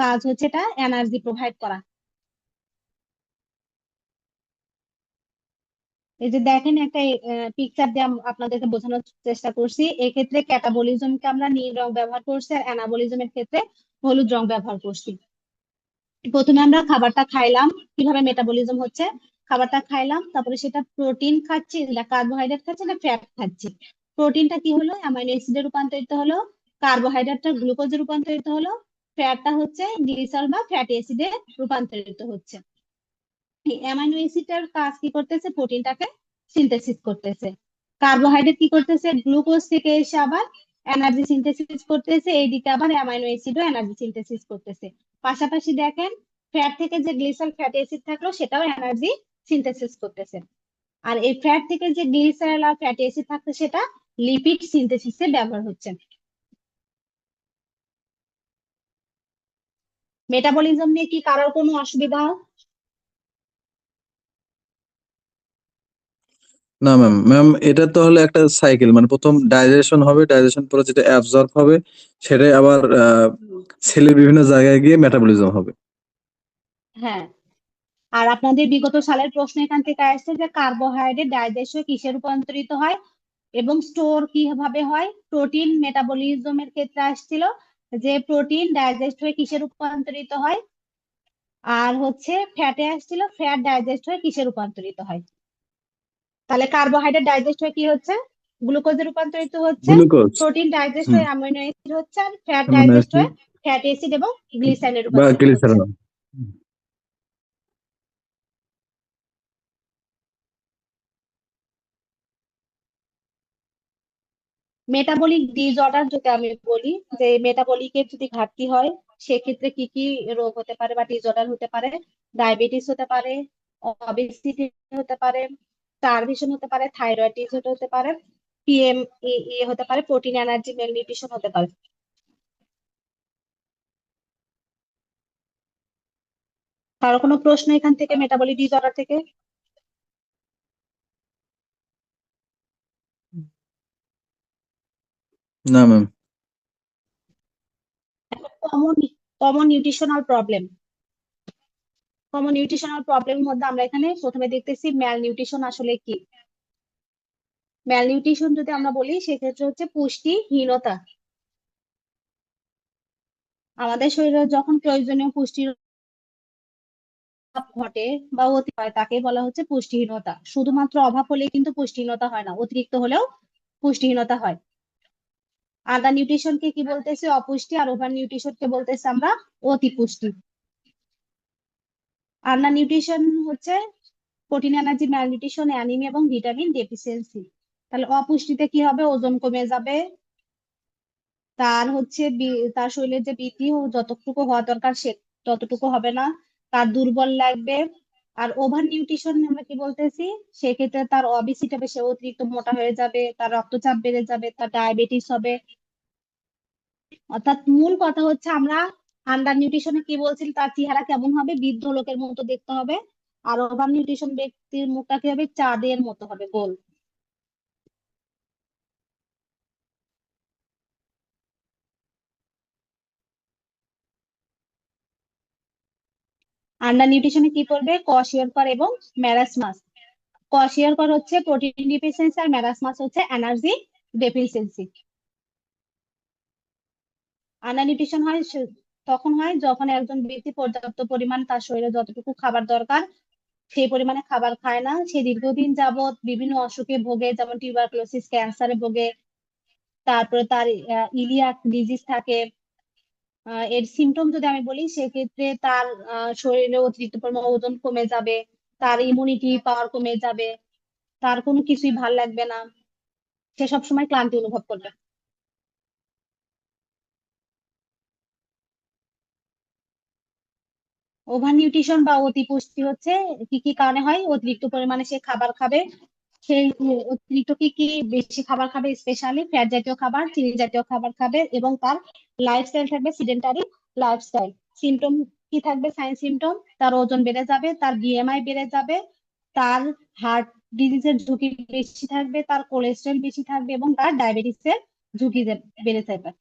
কাজ হচ্ছে এটা এনার্জি প্রোভাইড করা। এই যে দেখেন, একটা পিকচার দিয়ে আপনাদেরকে বোঝানোর চেষ্টা করছি। এক্ষেত্রে ক্যাটাবলিজমকে আমরা নীল রং ব্যবহার করছি, আর অ্যানাবলিজমের ক্ষেত্রে হলুদ রং ব্যবহার করছি। প্রথমে আমরা খাবারটা খাইলাম, কিভাবে মেটাবলিজম হচ্ছে, খাবারটা খাইলাম, তারপরে সেটা প্রোটিন খাচ্ছি না কার্বোহাইড্রেট খাচ্ছি না ফ্যাট খাচ্ছি। প্রোটিনটা কি হলো, অ্যামাইনো অ্যাসিডে রূপান্তরিত হলো, কার্বোহাইড্রেটটা গ্লুকোজে রূপান্তরিত হলো, ফ্যাটটা হচ্ছে গ্লিসারল বা ফ্যাটি অ্যাসিডে রূপান্তরিত হচ্ছে। এই অ্যামাইনো অ্যাসিডের কাজ কি করতেছে, প্রোটিনটাকে সিনথেসিস করতেছে। কার্বোহাইড্রেট কি করতেছে, গ্লুকোজ থেকে এসে আবার এনার্জি সিনথেসিস করতেছে, এইদিকে আবার অ্যামাইনো অ্যাসিডও এনার্জি সিনথেসিস করতেছে। পাশাপাশি দেখেন, ফ্যাট থেকে যে গ্লিসারল ফ্যাটি অ্যাসিড থাকলো, সেটাও এনার্জি সিনথেসিস করতেছে। আর এই ফ্যাট থেকে যে গ্লিসারল আর ফ্যাটি অ্যাসিড থাকছে, সেটা লিপিড সিনথেসিসে ব্যবহার হচ্ছে। মেটাবলিজম নিয়ে কি কারোর কোনো অসুবিধা? না ম্যাম, এটা তো হলো একটা সাইকেল, মানে প্রথম ডাইজেশন হবে, ডাইজেশন পরে যেটা অ্যাবজর্ব হবে সেটাই আবার সেলের বিভিন্ন জায়গায় গিয়ে মেটাবলিজম হবে। হ্যাঁ। আর আপনাদের বিগত সালের প্রশ্ন এখান থেকে আসছে যে কার্বোহাইড্রেট ডাইজেস্ট হয়ে কিসে রূপান্তরিত হয় এবং স্টোর কিভাবে হয়। প্রোটিন মেটাবলিজমের ক্ষেত্রে আসছিল যে প্রোটিন ডাইজেস্ট হয়ে কিসে রূপান্তরিত হয়। আর হচ্ছে ফ্যাটে আসছিল ফ্যাট ডাইজেস্ট হয়ে কিসে রূপান্তরিত হয়। তাহলে কার্বোহাইড্রেট ডাইজেস্ট হয়ে কি হচ্ছে, গ্লুকোজে রূপান্তরিত হচ্ছে। গ্লুকোজ। প্রোটিন ডাইজেস্ট হুম। হয়ে অ্যামিনো অ্যাসিড হচ্ছে, আর ফ্যাট অ্যামিনো ডাইজেস্ট অ্যাসিড হয়ে ফ্যাটি অ্যাসিড এবং গ্লিসারিনে বা রূপান্তরিত হচ্ছে। গ্লিসারল। মেটাবলিক ডিসঅর্ডার যদি আমি বলি, যে মেটাবলিকের যদি ঘাটতি হয়, সেক্ষেত্রে কি কি রোগ হতে পারে বা ডিসঅর্ডার হতে পারে। ডায়াবেটিস হতে পারে, অবেসিটি হতে পারে, স্টারভেশন হতে পারে, থাইরয়েড ডিসঅর্ডার হতে পারে, পিএম হতে পারে, প্রোটিন এনার্জি মেলনিউট্রিশন হতে পারে। কারো কোনো প্রশ্ন এখান থেকে, মেটাবলিক ডিসঅর্ডার থেকে? না ma'am. Common common nutritional problem common nutritional প্রবলেমের মধ্যে আমরা এখানে প্রথমে দেখতেছি ম্যাল নিউট্রিশন আসলে কি। ম্যাল নিউট্রিশন যদি আমরা বলি সেক্ষেত্রে হচ্ছে পুষ্টিহীনতা। আমাদের শরীরে যখন প্রয়োজনীয় পুষ্টির অভাব ঘটে বা অতি হয় তাকে বলা হচ্ছে পুষ্টিহীনতা। শুধুমাত্র অভাব হলে কিন্তু পুষ্টিহীনতা হয় না, অতিরিক্ত হলেও পুষ্টিহীনতা হয়। আন্ডার নিউট্রিশনকে কি বলতেছে? অপুষ্টি। আর ওভার নিউট্রিশনকে বলতেছে আমরা অতিপুষ্টি। আন্ডার নিউট্রিশন হচ্ছে প্রোটিন, এনার্জি, ম্যালনিউট্রিশন, অ্যানিমিয়া এবং ভিটামিন ডেফিসিয়েন্সি। তাহলে অপুষ্টিতে কি হবে? ওজন কমে যাবে, তার হচ্ছে তার শরীরের যে বৃদ্ধি যতটুকু হওয়া দরকার সে ততটুকু হবে না, তার দুর্বল লাগবে। আর ওভার নিউট্রিশন আমরা কি বলতেছি? সেক্ষেত্রে তার অবিসিটি হবে, সে অতিরিক্ত মোটা হয়ে যাবে, তার রক্তচাপ বেড়ে যাবে, তার ডায়াবেটিস হবে। অর্থাৎ মূল কথা হচ্ছে আমরা আন্ডার নিউট্রিশনে কি বলছিল, তার চেহারা কেমন হবে? বৃদ্ধ লোকের মতো দেখতে হবে। আর ওভার নিউট্রিশন ব্যক্তির মুখটা কি হবে? চাঁদের মতো হবে, গোল। আন্ডার নিউট্রিশনে কি করবে? কোয়াশিয়রকর এবং ম্যারাসমাস। কোয়াশিয়রকর হচ্ছে প্রোটিন ডিফিসিয়েন্সি আর ম্যারাসমাস হচ্ছে এনার্জি ডেফিসিয়েন্সি। আন্ডার নিউট্রিশন হয় তখন হয় যখন একজন ব্যক্তি পর্যাপ্ত পরিমাণ তার শরীরে যতটুকু খাবার দরকার সেই পরিমাণে খাবার খায় না, সে দীর্ঘদিন যাবত বিভিন্ন অসুখে ভোগে, যেমন টিউবারকুলোসিস, ক্যান্সারে ভোগে। তারপরে তার ইলিয়াক ডিজিজ থাকে। এর সিমটম যদি আমি বলি সেক্ষেত্রে তার শরীরে অতিরিক্ত পরিমাণ ওজন কমে যাবে, তার ইমিউনিটি পাওয়ার কমে যাবে, তার কোনো কিছুই ভাল লাগবে না, সে সবসময় ক্লান্তি অনুভব করবে। ওভার নিউট্রিশন বা অতিপুষ্টি হচ্ছে কি কি কারণে হয়? অতিরিক্ত পরিমাণে সে খাবার খাবে। সেই অতিরিক্ত কি কি বেশি খাবার খাবে? স্পেশালি ফ্যাট জাতীয় খাবার, চিনি জাতীয় খাবার খাবে, এবং তার লাইফস্টাইল থাকবে সিডেন্টারি লাইফস্টাইল। সিমটম কি থাকবে? সাইন সিমটম: তার ওজন বেড়ে যাবে, তার বিএমআই বেড়ে যাবে, তার হার্ট ডিজিজের ঝুঁকি বেশি থাকবে, তার কোলেস্ট্রল বেশি থাকবে, এবং তার ডায়াবেটিসের ঝুঁকি বেড়ে যাবে।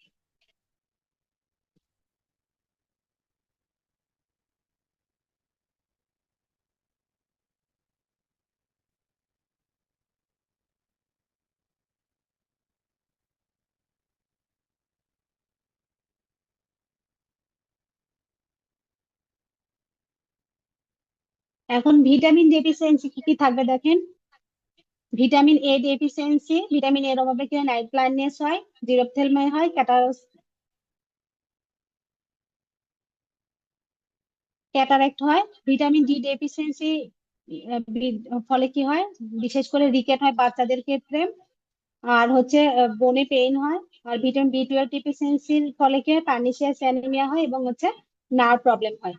এখন ভিটামিন ডেফিসিয়েন্সি কি কি থাকবে দেখেন। ভিটামিন এ ডেফিসিয়েন্সি, ভিটামিন এর অভাবে কি হয়? নাইট ব্লাইন্ডনেস হয়, জিরোপথেলমিয়া হয়, ক্যাটারাক্ট হয়। ভিটামিন ডি ডেফিসিয়েন্সি ফলে কি হয়? বিশেষ করে রিকেট হয় বাচ্চাদের ক্ষেত্রে। আর হচ্ছে বোনে পেইন হয়। আর ভিটামিন বি 12 ডেফিসিয়েন্সির ফলে কি হয়? পার্নিশিয়াস অ্যানিমিয়া হয় এবং হচ্ছে নার্ভ প্রবলেম হয়।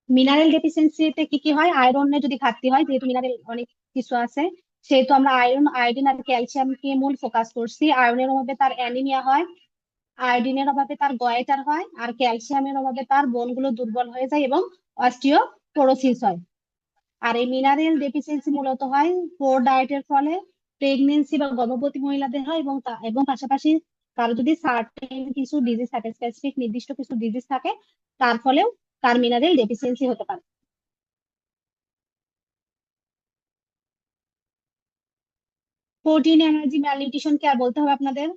মিনারেল ডেফিসিয়েন্সিতে কি কি হয়? আয়রনের যদি ঘাটতি হয়, যেহেতু মিনারেল অনেক কিছু আছে সেহেতু আমরা আয়রন, আয়োডিন আর ক্যালসিয়ামকে মূল ফোকাস করছি। আয়রনের অভাবে তার অ্যানিমিয়া হয়, আয়োডিনের অভাবে তার গয়েটার হয়, আর ক্যালসিয়ামের অভাবে তার বোনগুলো দুর্বল হয়ে যায় এবং অস্টিওপোরোসিস হয়। আর এই মিনারেল ডেফিসিয়েন্সি মূলত হয় পোর ডায়েটের ফলে, প্রেগনেন্সি বা গর্ভবতী মহিলাদের হয়, এবং পাশাপাশি কারো যদি সার্টেন কিছু ডিজিজ থাকে, স্পেসিফিক নির্দিষ্ট কিছু ডিজিজ থাকে, তার ফলেও তার মিনারেল ডেফিসিয়েন্সি হতে পারে। প্রোটিন, এনার্জি, ম্যালনিউট্রিশন কি আর বলতে হবে আপনাদের?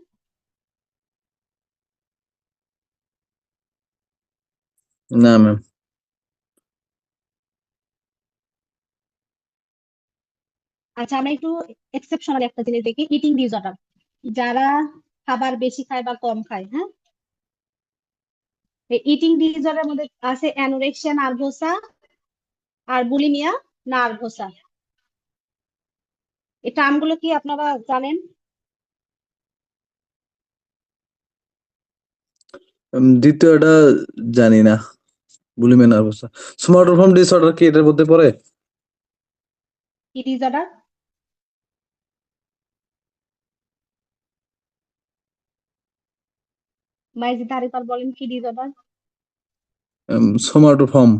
না ম্যাম। আচ্ছা, আমরা একটু এক্সেপশনাল একটা জিনিস দেখি, ইটিং ডিসঅর্ডার। যারা খাবার বেশি খায় বা কম খায়, হ্যাঁ, ইটিং ডিসঅর্ডার মধ্যে আছে অ্যানোরেক্সিয়া নার্ভোসা আর বুলিমিয়া নার্ভোসা। এই টার্মগুলো কি আপনারা জানেন? দ্বিতীয়টা জানি না। Bulimia nervous. সোমাটোফর্ম ডিসঅর্ডার কি এটার মধ্যে পড়ে? কি ডিসঅর্ডার? মাইজিদ আরেকবার বলেন, কি ডিসঅর্ডার? সোমাটোফর্ম।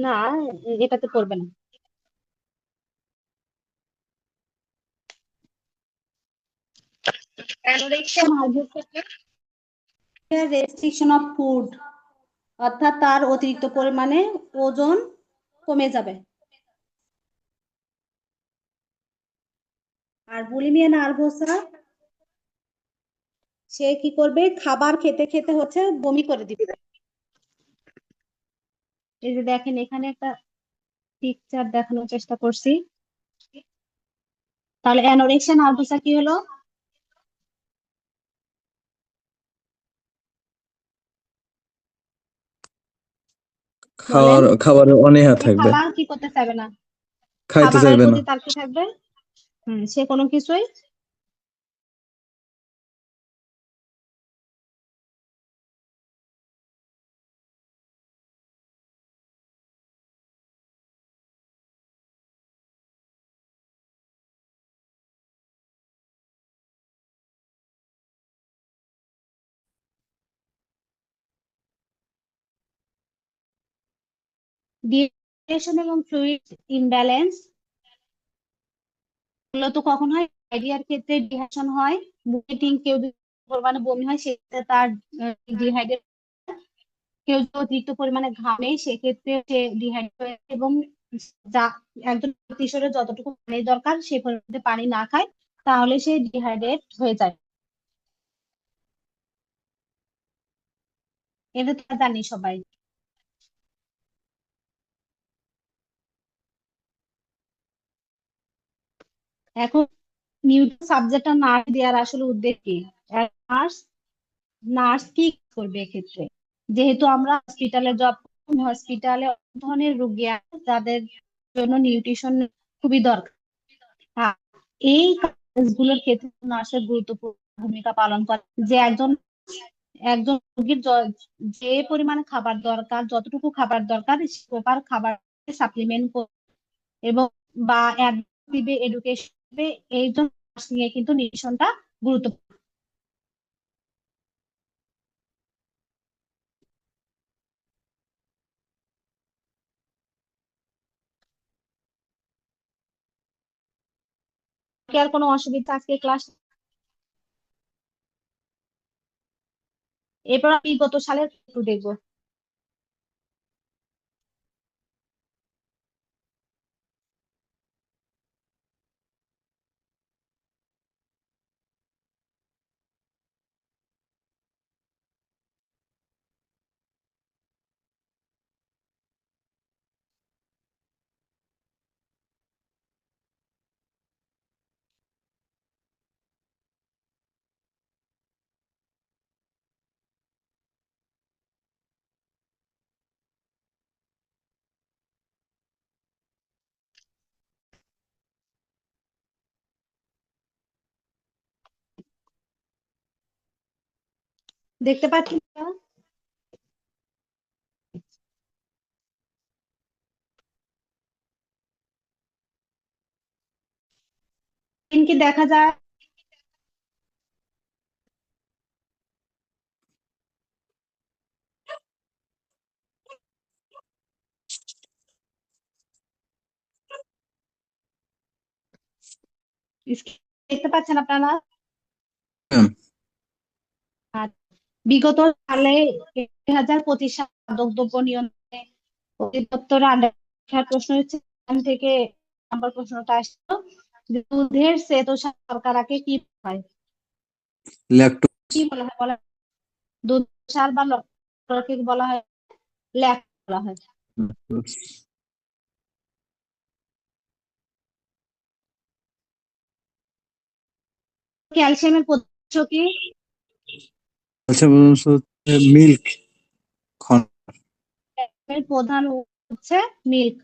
না, এটাতে পড়বে না। অ্যানোরেক্সিয়া মারভুসকে রেস্ট্রিকশন অফ ফুড, অর্থাৎ তার অতিরিক্ত পরিমাণে ওজন কমে যাবে। আর বুলিমিয়া নার্ভোসা, সে কি করবে, খাবার খেতে খেতে হচ্ছে বমি করে দিবে। এই যে দেখেন এখানে একটা পিকচার দেখানোর চেষ্টা করছি। তাহলে অ্যানোরেক্সিয়া নার্ভোসা কি হলো? বলেন। খাবারের অনীহা সে থাকবে, খাবার কি করতে চাইবে না, খাইতে খাবারের চাইবে না। প্রতি তার কি থাকবে, সে কোনো কিছুই ডিহাইড্রেশন এবং ফ্লুইড ইমব্যালেন্স মূলত কখন হয়? ডায়রিয়ার ক্ষেত্রে ডিহাইড্রেশন হয়, ভমিটিং, কেউ যদি পরিমাণে বমি হয় সেক্ষেত্রে তার ডিহাইড্রেট, কেউ যদি অতিরিক্ত পরিমাণে ঘামে সেক্ষেত্রে সে ডিহাইড্রেট, এবং যা একজন কিশোরের যতটুকু পানি দরকার সে পরিমাণে পানি না খায় তাহলে সে ডিহাইড্রেট হয়ে যায়। এটা তো জানি সবাই। এখন নিউট্রিশন সাবজেক্টটা নার্স দেওয়ার আসলে উদ্দেশ্য কি? নার্স নার্স কি করবে এক্ষেত্রে? যেহেতু আমরা হসপিটালে জব, হসপিটালে অনেক ধরনের রোগী আছে যাদের জন্য নিউট্রিশন খুবই দরকার। হ্যাঁ, এই কাজগুলোর ক্ষেত্রে নার্সের গুরুত্বপূর্ণ ভূমিকা পালন করে। যে একজন একজন রোগীর যে পরিমাণে খাবার দরকার, যতটুকু খাবার দরকার সে প্রকার খাবার সাপ্লিমেন্ট এবং বা দিবে, এডুকেশন দিবে, এই জন্য নার্সিং এ কিন্তু নিউট্রিশনটা গুরুত্বপূর্ণ। কি আর কোনো অসুবিধা আজকে ক্লাস? এরপর আমি গত সালের একটু দেখবো। দেখতে পাচ্ছি না? কি দেখা যায়? দেখতে পাচ্ছেন আপনারা? হুম। আর বিগত সালে 2025 সাল মাদক দ্রব্য নিয়ন্ত্রণে অধিদপ্তর আন্ডার প্রশ্ন হচ্ছে, এখান থেকে নাম্বার প্রশ্নটা আসলো যে দুধের শ্বেতসার শর্করাকে কি হয়? ল্যাকটোজ। কি বলা হয় বলা? দুধ সার বা শর্করাকে বলা হয় ল্যাক্টোজ বলা হয়। ক্যালসিয়ামের উৎস কি? আচ্ছা, মিল্ক। ক্যালসিয়ামের প্রধান হচ্ছে মিল্ক।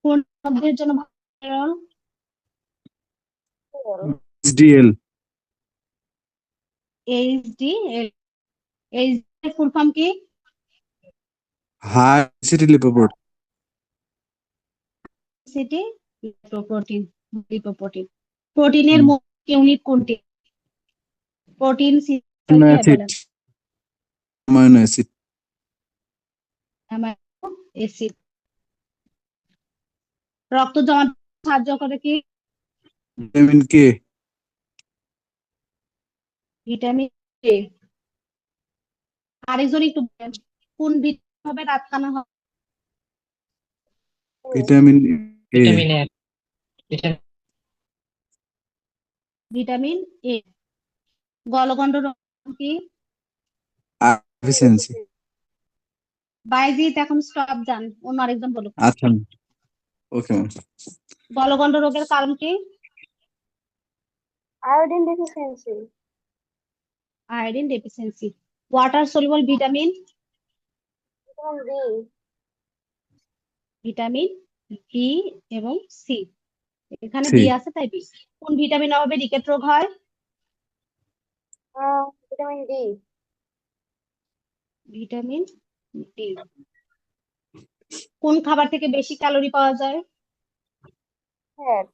কোন খাদ্যের জন্য ভালো? HDL। এইচডি। এইচডি এর ফুল ফর্ম কি? High density lipoprotein. সিটি লিপোপ্রোটিন। লিপোপ্রোটিন প্রোটিনের মুখ্য ইউনিট কোনটি? প্রোটিন কি হয় অ্যাসিড, বলেন? Amino acid. Amino acid. রক্ত জমাট সাহায্য করে কি? Vitamin K. Vitamin A. আরেকজন একটু বলেন, কোন ভিটামিন হবে রাত কানা হবে? Vitamin A. Vitamin A vitamin vitamin A. গলগণ্ড রোগ কি? ডেফিসিয়েন্সি। বাইজিৎ এখন স্টপ যান, অন্য আরেকজন বলুক। আচ্ছা, ওকে ম্যাম। গলগণ্ড রোগের কারণ কি? Iodine deficiency. Iodine deficiency. Water soluble vitamin? Vitamin B. Vitamin B এবং সি। এখানে সি। বি আছে তাই বি। কোন ভিটামিনের অভাবে রিকেট রোগ হয়? Vitamin D. Vitamin D. কোন খাবার থেকে বেশি ক্যালোরি পাওয়া যায়? ফ্যাট।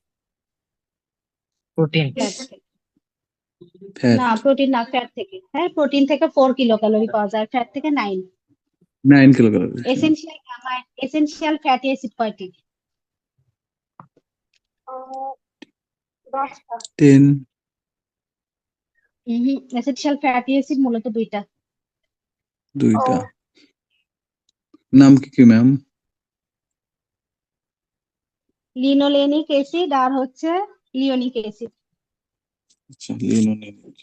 প্রোটিন ফ্যাট থেকে। ফ্যাট। না, প্রোটিন না, ফ্যাট থেকে। হ্যাঁ, প্রোটিন থেকে 4 কিলো ক্যালোরি পাওয়া যায়, ফ্যাট থেকে 9। 9 কিলোক্যালোরি। এসেনশিয়াল ফ্যাটি অ্যাসিড কয়টি? 10টা। 10। এসেনশিয়াল ফ্যাটি অ্যাসিড মূলত দুইটা। দুইটা। নাম কি কি ম্যাম? লিনোলেনিক অ্যাসিড আর হচ্ছে লিওনিক অ্যাসিড। আচ্ছা, লিনোলেনিক।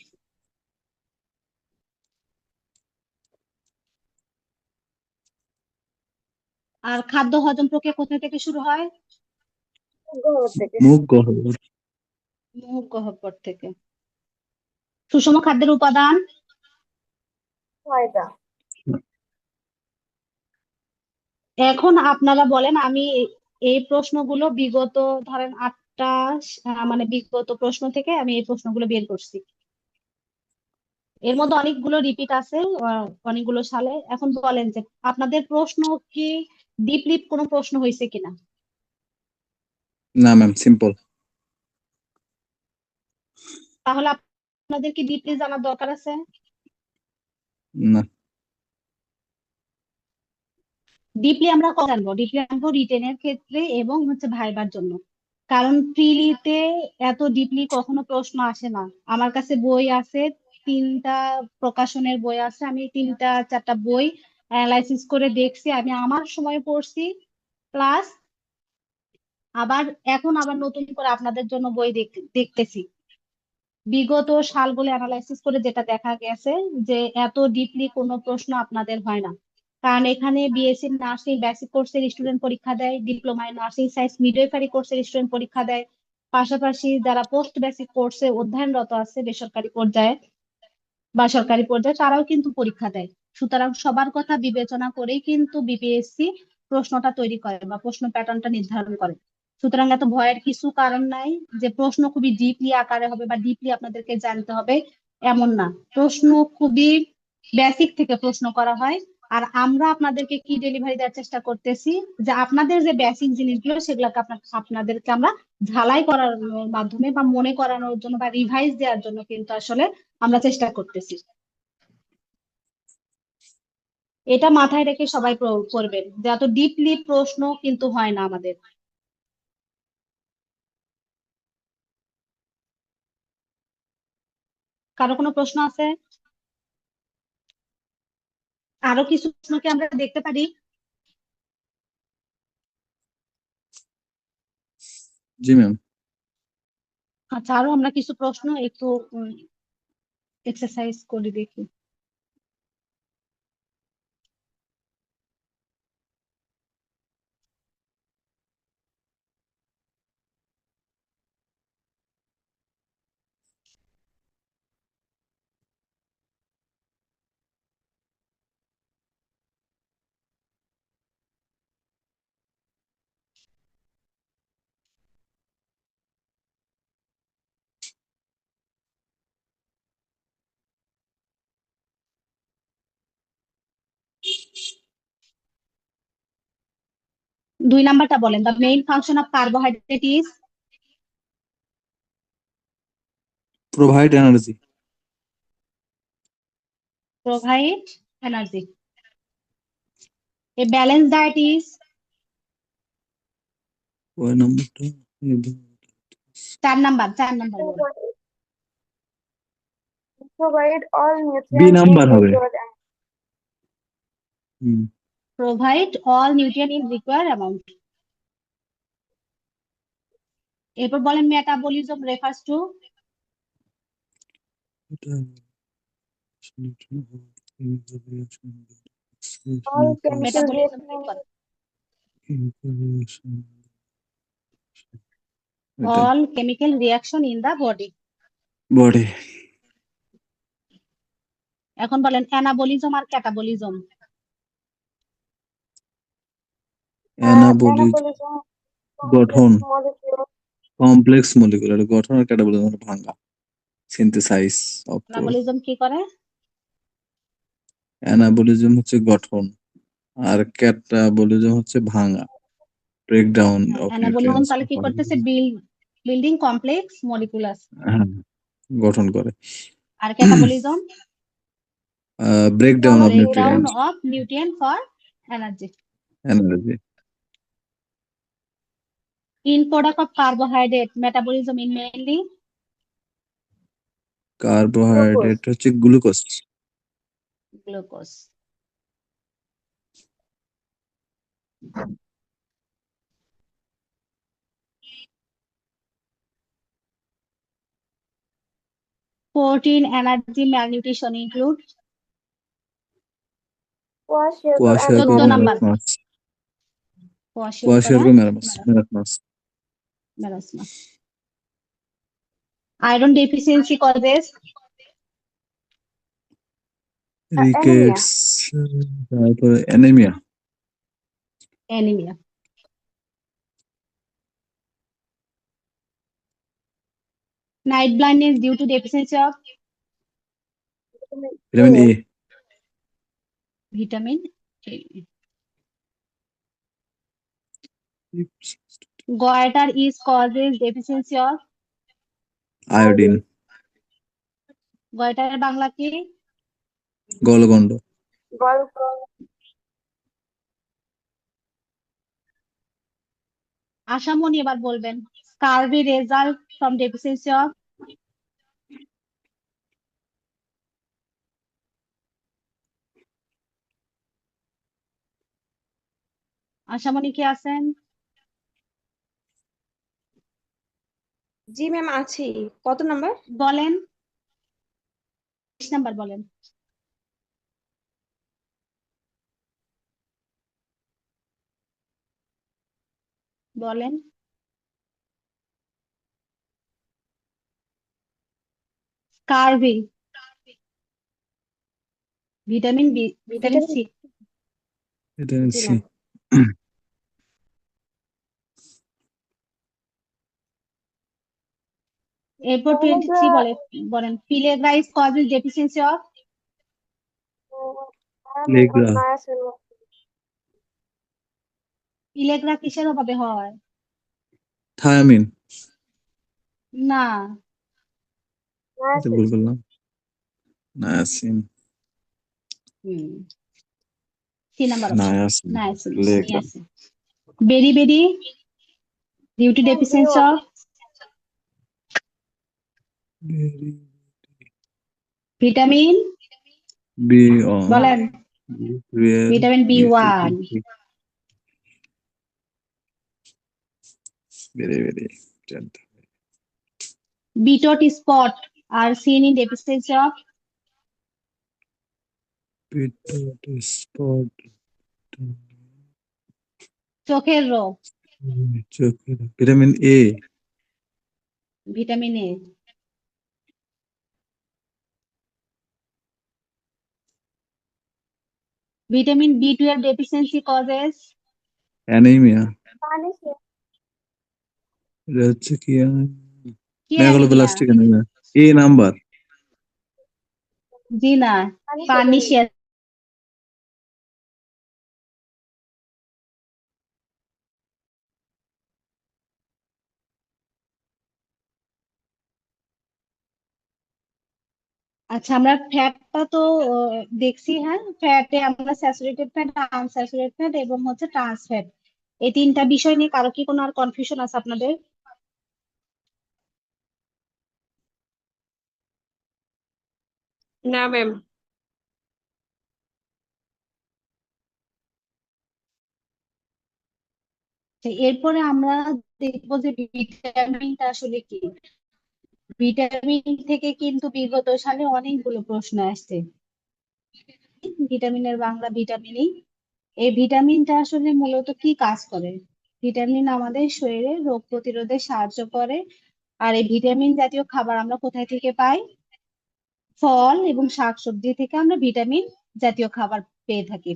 আর খাদ্য হজম প্রক্রিয়া কোথা থেকে শুরু হয়? গহ্বর থেকে। মুখ গহ্বর। মুখ গহ্বর থেকে। সুষম খাদ্যের উপাদান? 6টা। এখন আপনারা বলেন, আমি এই প্রশ্নগুলো বিগত ধরেন 8টা মানে বিগত প্রশ্ন থেকে আমি এই প্রশ্নগুলো বের করছি। এর মধ্যে অনেকগুলো রিপিট আছে, অনেকগুলো সালে। এখন বলেন যে আপনাদের প্রশ্ন কি ডিপলি কোনো প্রশ্ন হয়েছে কিনা? না ম্যাম, সিম্পল। তাহলে আপনাদের কি ডিপলি জানার দরকার আছে? না। ডিপলি আমরা কখন জানবো? ডিপলি জানবো রিটেনের ক্ষেত্রে এবং হচ্ছে ভাইবার জন্য। কারণ প্রিলিতে এত ডিপলি কখনো প্রশ্ন আসে না। আমার কাছে বই আছে, 3টা প্রকাশনের বই আছে, আমি 3টা 4টা বই অ্যানালাইসিস করে দেখছি, আমি আমার সময় পড়ছি, প্লাস আবার এখন আবার নতুন করে আপনাদের জন্য বই দেখতেছি। বিগত সালগুলো অ্যানালাইসিস করে যেটা দেখা গেছে যে এত ডিপলি কোনো প্রশ্ন আপনাদের হয় না। কারণ এখানে বিএসসি নার্সিং বেসিক কোর্সের স্টুডেন্ট পরীক্ষা দেয়, ডিপ্লোমায় নার্সিং সায়েন্স মিডওয়াইফারি কোর্সের স্টুডেন্ট পরীক্ষা দেয়, পাশাপাশি যারা পোস্ট বেসিক কোর্সে অধ্যয়নরত আছে বেসরকারি পর্যায়ে বা সরকারি পর্যায়ে তারাও কিন্তু পরীক্ষা দেয়। সুতরাং সবার কথা বিবেচনা করেই কিন্তু বিপিএসসি প্রশ্নটা তৈরি করে বা প্রশ্ন প্যাটার্নটা নির্ধারণ করে। সুতরাং এত ভয়ের কিছু কারণ নাই যে প্রশ্ন খুবই ডিপলি আকারে হবে বা ডিপলি আপনাদেরকে জানতে হবে, এমন না। প্রশ্ন খুবই বেসিক থেকে প্রশ্ন করা হয়। আর আমরা আপনাদেরকে কি ডেলিভারি দেওয়ার চেষ্টা করতেছি যে আপনাদের যে বেসিক জিনিসগুলো সেগুলোকে আপনাদেরকে আমরা ঝালাই করার মাধ্যমে বা মনে করানোর জন্য বা রিভাইজ দেওয়ার জন্য কিন্তু আসলে আমরা চেষ্টা করতেছি। এটা মাথায় রেখে সবাই করবেন যে এত ডিপলি প্রশ্ন কিন্তু হয় না আমাদের। কারো কোনো প্রশ্ন আছে? আরো কিছু প্রশ্ন কি আমরা দেখতে পারি? জি ম্যাম। আচ্ছা, আরো আমরা কিছু প্রশ্ন একটু এক্সারসাইজ করে দেখি। দুই নাম্বারটা বলেন, the main function of carbohydrate is? Provide energy. Provide energy. A balanced diet is ওই নাম্বারটা 4 নাম্বার বল। Provide all বি nutrients নাম্বার in হবে। required amount. Hmm, Provide all nutrient in required amount. এরপর বলেন মেটাবলিজম রেফার্স টু এটা All chemical metabolism reaction কি in এটা all chemical reaction in the body. Body. এখন বলেন অ্যানাবলিজম আর ক্যাটাবলিজম। অ্যানাবলিজম anabolism, গঠন, complex molecule, complex molecular গঠন, আর catabolism ভাঙা, সিনথেসাইজ অফ। অ্যানাবলিজম কি করে? অ্যানাবলিজম হচ্ছে গঠন, আর ক্যাটাবলিজম হচ্ছে ভাঙা, ব্রেকডাউন অফ অ্যানাবলিজম নিউট্রিয়েন্টস। তাহলে কি করতেছে? Building complex মলিকুলাস। হ্যাঁ, গঠন করে। আর catabolism breakdown of breakdown nutrients, of nutrient for energy. Energy. In product of carbohydrate metabolism in mainly carbohydrate হচ্ছে glucose. glucose. Protein energy malnutrition include kwashiorkor, কোয়াশিয়ারকো চোদ্দ number মেরাসমাস, kwashiorkor কোয়াশিয়ারকো and মেরাসমাস। marasmus. Iron deficiency causes anemia. Rickets, তারপরে anaemia. anemia. Night blindness due to deficiency of vitamin A. vitamin A. Goiter is causes deficiency of iodine. goiter এর বাংলা কি? গলগণ্ড। gallstone, Ashamoni এবার বলবেন scurvy result from deficiency of Ashamoni কি আছেন? জি ma'am আছি। কত number? বলেন 20 নাম্বার বলেন। বলেন scurvy vitamin B vitamin C. Vitamin জি সি। ম্যাম। এরপর 23 বলেন পিলেগ্রা is causes deficiency of লেগ্রা। niacin, পিলেগ্রা কিসের অভাবে হয়? থায়ামিন। না, এটা niacin, ভুল করলাম। Niacin. C number option niacin, niacin লেগ্রা। niacin. Beriberi due to deficiency of vitamin B. বলেন ভিটামিন B1. ভেরি ভেরি। Beetroot spot are seen in deficiency of spot, চোখের রোগ vitamin A. Vitamin A. Vitamin B12 deficiency causes anaemia. magnesium, এটা হচ্ছে কি কি anaemia? Megaloblastic anaemia. A number. জি না, পার্নিশিয়াস আচ্ছা, আমরা ফ্যাটটা তো দেখছি। হ্যাঁ, ফ্যাটে আমরা স্যাচুরেটেড ফ্যাট, আনস্যাচুরেটেড ফ্যাট এবং হচ্ছে ট্রান্স ফ্যাট, এই তিনটা বিষয় নিয়ে কারো কি কোনো আর কনফিউশন আছে আপনাদের? না ম্যাম। এরপরে আমরা দেখবো যে ভিটামিনটা আসলে কি। ভিটামিন থেকে কিন্তু বিগত সালে অনেকগুলো প্রশ্ন আসছে। ভিটামিনের বাংলা ভিটামিনই। এই ভিটামিনটা আসলে মূলত কি কাজ করে? ভিটামিন আমাদের শরীরে রোগ প্রতিরোধে সাহায্য করে। আর এই ভিটামিন জাতীয় খাবার আমরা কোথায় থেকে পাই? ফল এবং শাকসবজি থেকে আমরা ভিটামিন জাতীয় খাবার পেয়ে থাকি।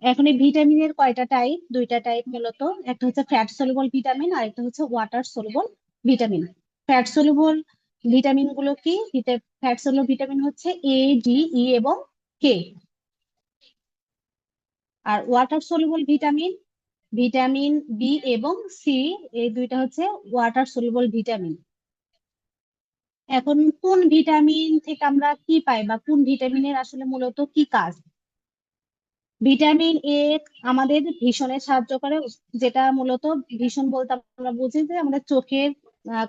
এখন এই ভিটামিনের কয়টা টাইপ? দুইটা টাইপ মূলত। একটা হচ্ছে ফ্যাট সলুবল ভিটামিন আর একটা হচ্ছে water soluble vitamin. Fat soluble vitamin গুলো কি? ফ্যাট সলুবল ভিটামিন হচ্ছে এ, ডি, ই এবং কে। আর water soluble vitamin, vitamin B এবং সি, এই দুইটা হচ্ছে ওয়াটার সলুবল ভিটামিন। এখন কোন ভিটামিন থেকে আমরা কি পাই বা কোন ভিটামিনের আসলে মূলত কি কাজ? ভিটামিন এ আমাদের ভিশনে সাহায্য করে, যেটা মূলত ভিশন বলতে আমরা বুঝি যে আমাদের চোখের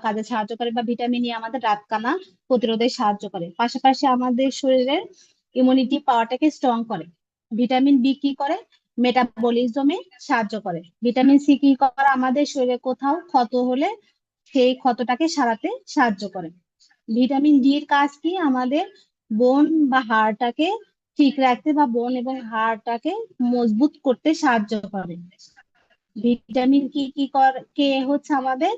কাজে সাহায্য করে, বা ভিটামিন ই আমাদের রাতকানা প্রতিরোধে সাহায্য করে। পাশাপাশি আমাদের শরীরের ইমিউনিটি পাওয়ারটাকে স্ট্রং করে। ভিটামিন বি কি করে? মেটাবলিজমে সাহায্য করে। ভিটামিন সি কি করে? আমাদের শরীরে কোথাও ক্ষত হলে সেই ক্ষতটাকে সারাতে সাহায্য করে। ভিটামিন ডি এর কাজ কি? আমাদের বোন বা হাড়টাকে ঠিক রাখতে বা বোন এবং হাড়টাকে মজবুত করতে সাহায্য করে। ভিটামিন কি কি কে হচ্ছে আমাদের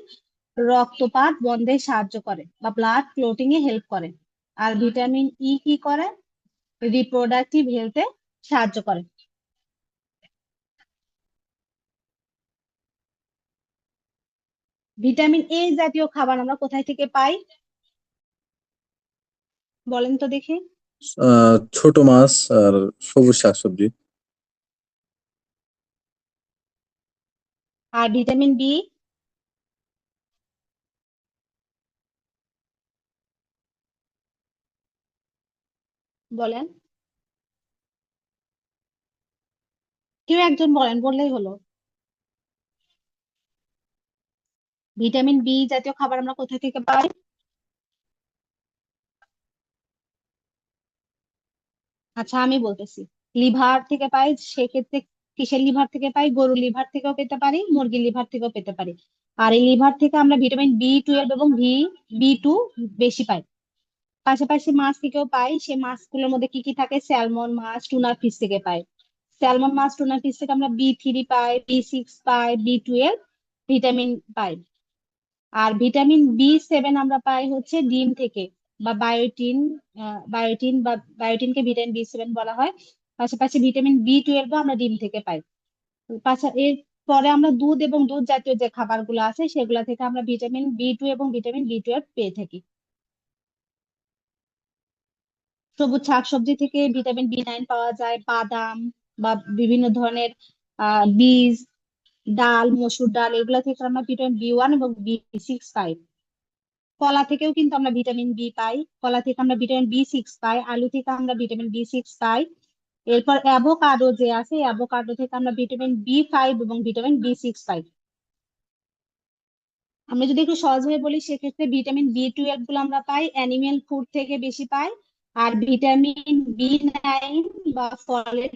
রক্তপাত বন্ধে সাহায্য করে বা ব্লাড ক্লটিং এ হেল্প করে। আর ভিটামিন ই কি করে? রিপ্রোডাক্টিভ হেলথে সাহায্য করে। ভিটামিন এ জাতীয় খাবার আমরা কোথায় থেকে পাই? বলেন তো দেখি। ছোট মাছ আর সবুজ শাকসবজি। আর ভিটামিন বি? বলেন, কেউ একজন বলেন, বললেই হলো। ভিটামিন বি জাতীয় খাবার আমরা কোথা থেকে পাই? আচ্ছা, আমি বলতেছি। লিভার থেকে পাই। সেক্ষেত্রে কিসের লিভার থেকে পাই? গরুর লিভার থেকেও পেতে পারি, মুরগির লিভার থেকেও পেতে পারি। আর এই লিভার থেকে আমরা ভিটামিন বি 12 এবং বি 2 বেশি পাই। পাশাপাশি মাছ থেকেও পাই। সেই মাছগুলোর মধ্যে কি কি থাকে? স্যালমন মাছ, টুনা ফিশ থেকে পাই। স্যালমন মাছ, টুনা ফিশ থেকে আমরা বি 3 পাই, বি 6 পাই, বি 12 ভিটামিন পাই। আর ভিটামিন বি 7 আমরা পাই হচ্ছে ডিম থেকে, বা বায়োটিন। বায়োটিনকে ভিটামিন বি 7 বলা হয়। পাশাপাশি ভিটামিন বি 12 আমরা ডিম থেকে পাই। এর পরে আমরা দুধ এবং দুধ জাতীয় যে খাবারগুলো আছে সেগুলো থেকে আমরা ভিটামিন বি 2 এবং ভিটামিন বি 12 পেয়ে থাকি। সবুজ শাকসবজি থেকে ভিটামিন বি 9 পাওয়া যায়। বাদাম বা বিভিন্ন ধরনের বীজ, ডাল, মসুর ডাল, এগুলা থেকে আমরা ভিটামিন বি 1 এবং বি 6 পাই। কলা থেকেও কিন্তু আমরা ভিটামিন বি পাই। কলা থেকে আমরা ভিটামিন বি 6 পাই। আলু থেকে আমরা ভিটামিন বি 6 পাই। এরপর অ্যাভোকাডো যে আছে, অ্যাভোকাডো থেকে আমরা ভিটামিন বি 5 এবং ভিটামিন বি 6 পাই। আমরা যদি একটু সহজভাবে বলি সেক্ষেত্রে ভিটামিন বি 12 গুলো আমরা পাই অ্যানিমেল ফুড থেকে বেশি পাই। আর ভিটামিন বি 9 বা ফলের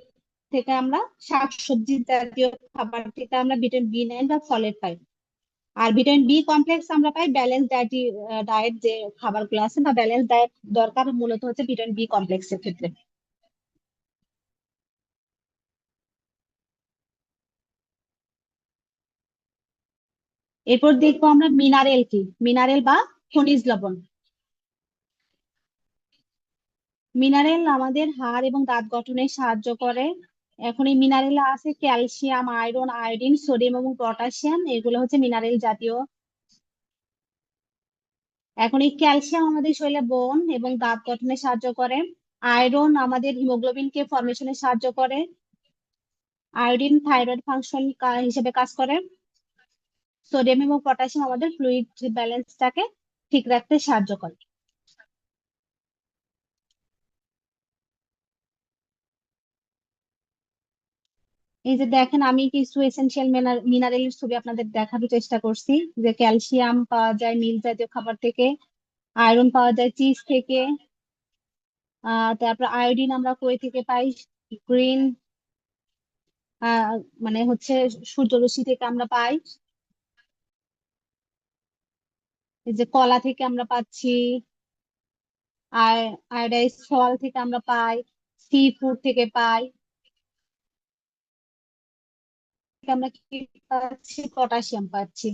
থেকে আমরা, শাকসবজি জাতীয় খাবার থেকে আমরা ভিটামিন বি 9 বা ফলের পাই। আর ভিটামিন বি কমপ্লেক্স আমরা পাই ব্যালেন্স ডায়েট যে খাবারগুলো আছে, বা ব্যালেন্স ডায়েট দরকার মূলত হচ্ছে ভিটামিন বি কমপ্লেক্সের ক্ষেত্রে। এরপর দেখবো আমরা মিনারেল কি। মিনারেল বা খনিজ লবণ। মিনারেল আমাদের হাড় এবং দাঁত গঠনে সাহায্য করে। এখন এই মিনারেল আছে ক্যালসিয়াম, আয়রন, আয়োডিন, সোডিয়াম এবং পটাশিয়াম, এগুলো হচ্ছে মিনারেল জাতীয়। এখন এই ক্যালসিয়াম আমাদের শরীরে বোন এবং দাঁত গঠনে সাহায্য করে। আয়রন আমাদের হিমোগ্লোবিনকে ফর্মেশনে সাহায্য করে। আয়োডিন থাইরয়েড ফাংশন হিসেবে কাজ করে। সোডিয়াম এবং পটাশিয়াম আমাদের ফ্লুইড ব্যালেন্সটাকে ঠিক রাখতে সাহায্য করে। এই যে দেখেন আমি কিছু এসেনশিয়াল মিনারেলের ছবি আপনাদের দেখানোর চেষ্টা করছি, যে ক্যালসিয়াম পাওয়া যায় মিল্ক জাতীয় খাবার থেকে, আয়রন পাওয়া যায় চিজ থেকে, তারপর আয়োডিন আমরা কই থেকে পাই, গ্রিন মানে হচ্ছে সূর্যরশ্মি থেকে আমরা পাই, এই যে কলা থেকে আমরা পাচ্ছি, আয়োডাইজ সল থেকে আমরা পাই, সি ফুড থেকে পাই, আমরা কি পাচ্ছি, পটাশিয়াম পাচ্ছি।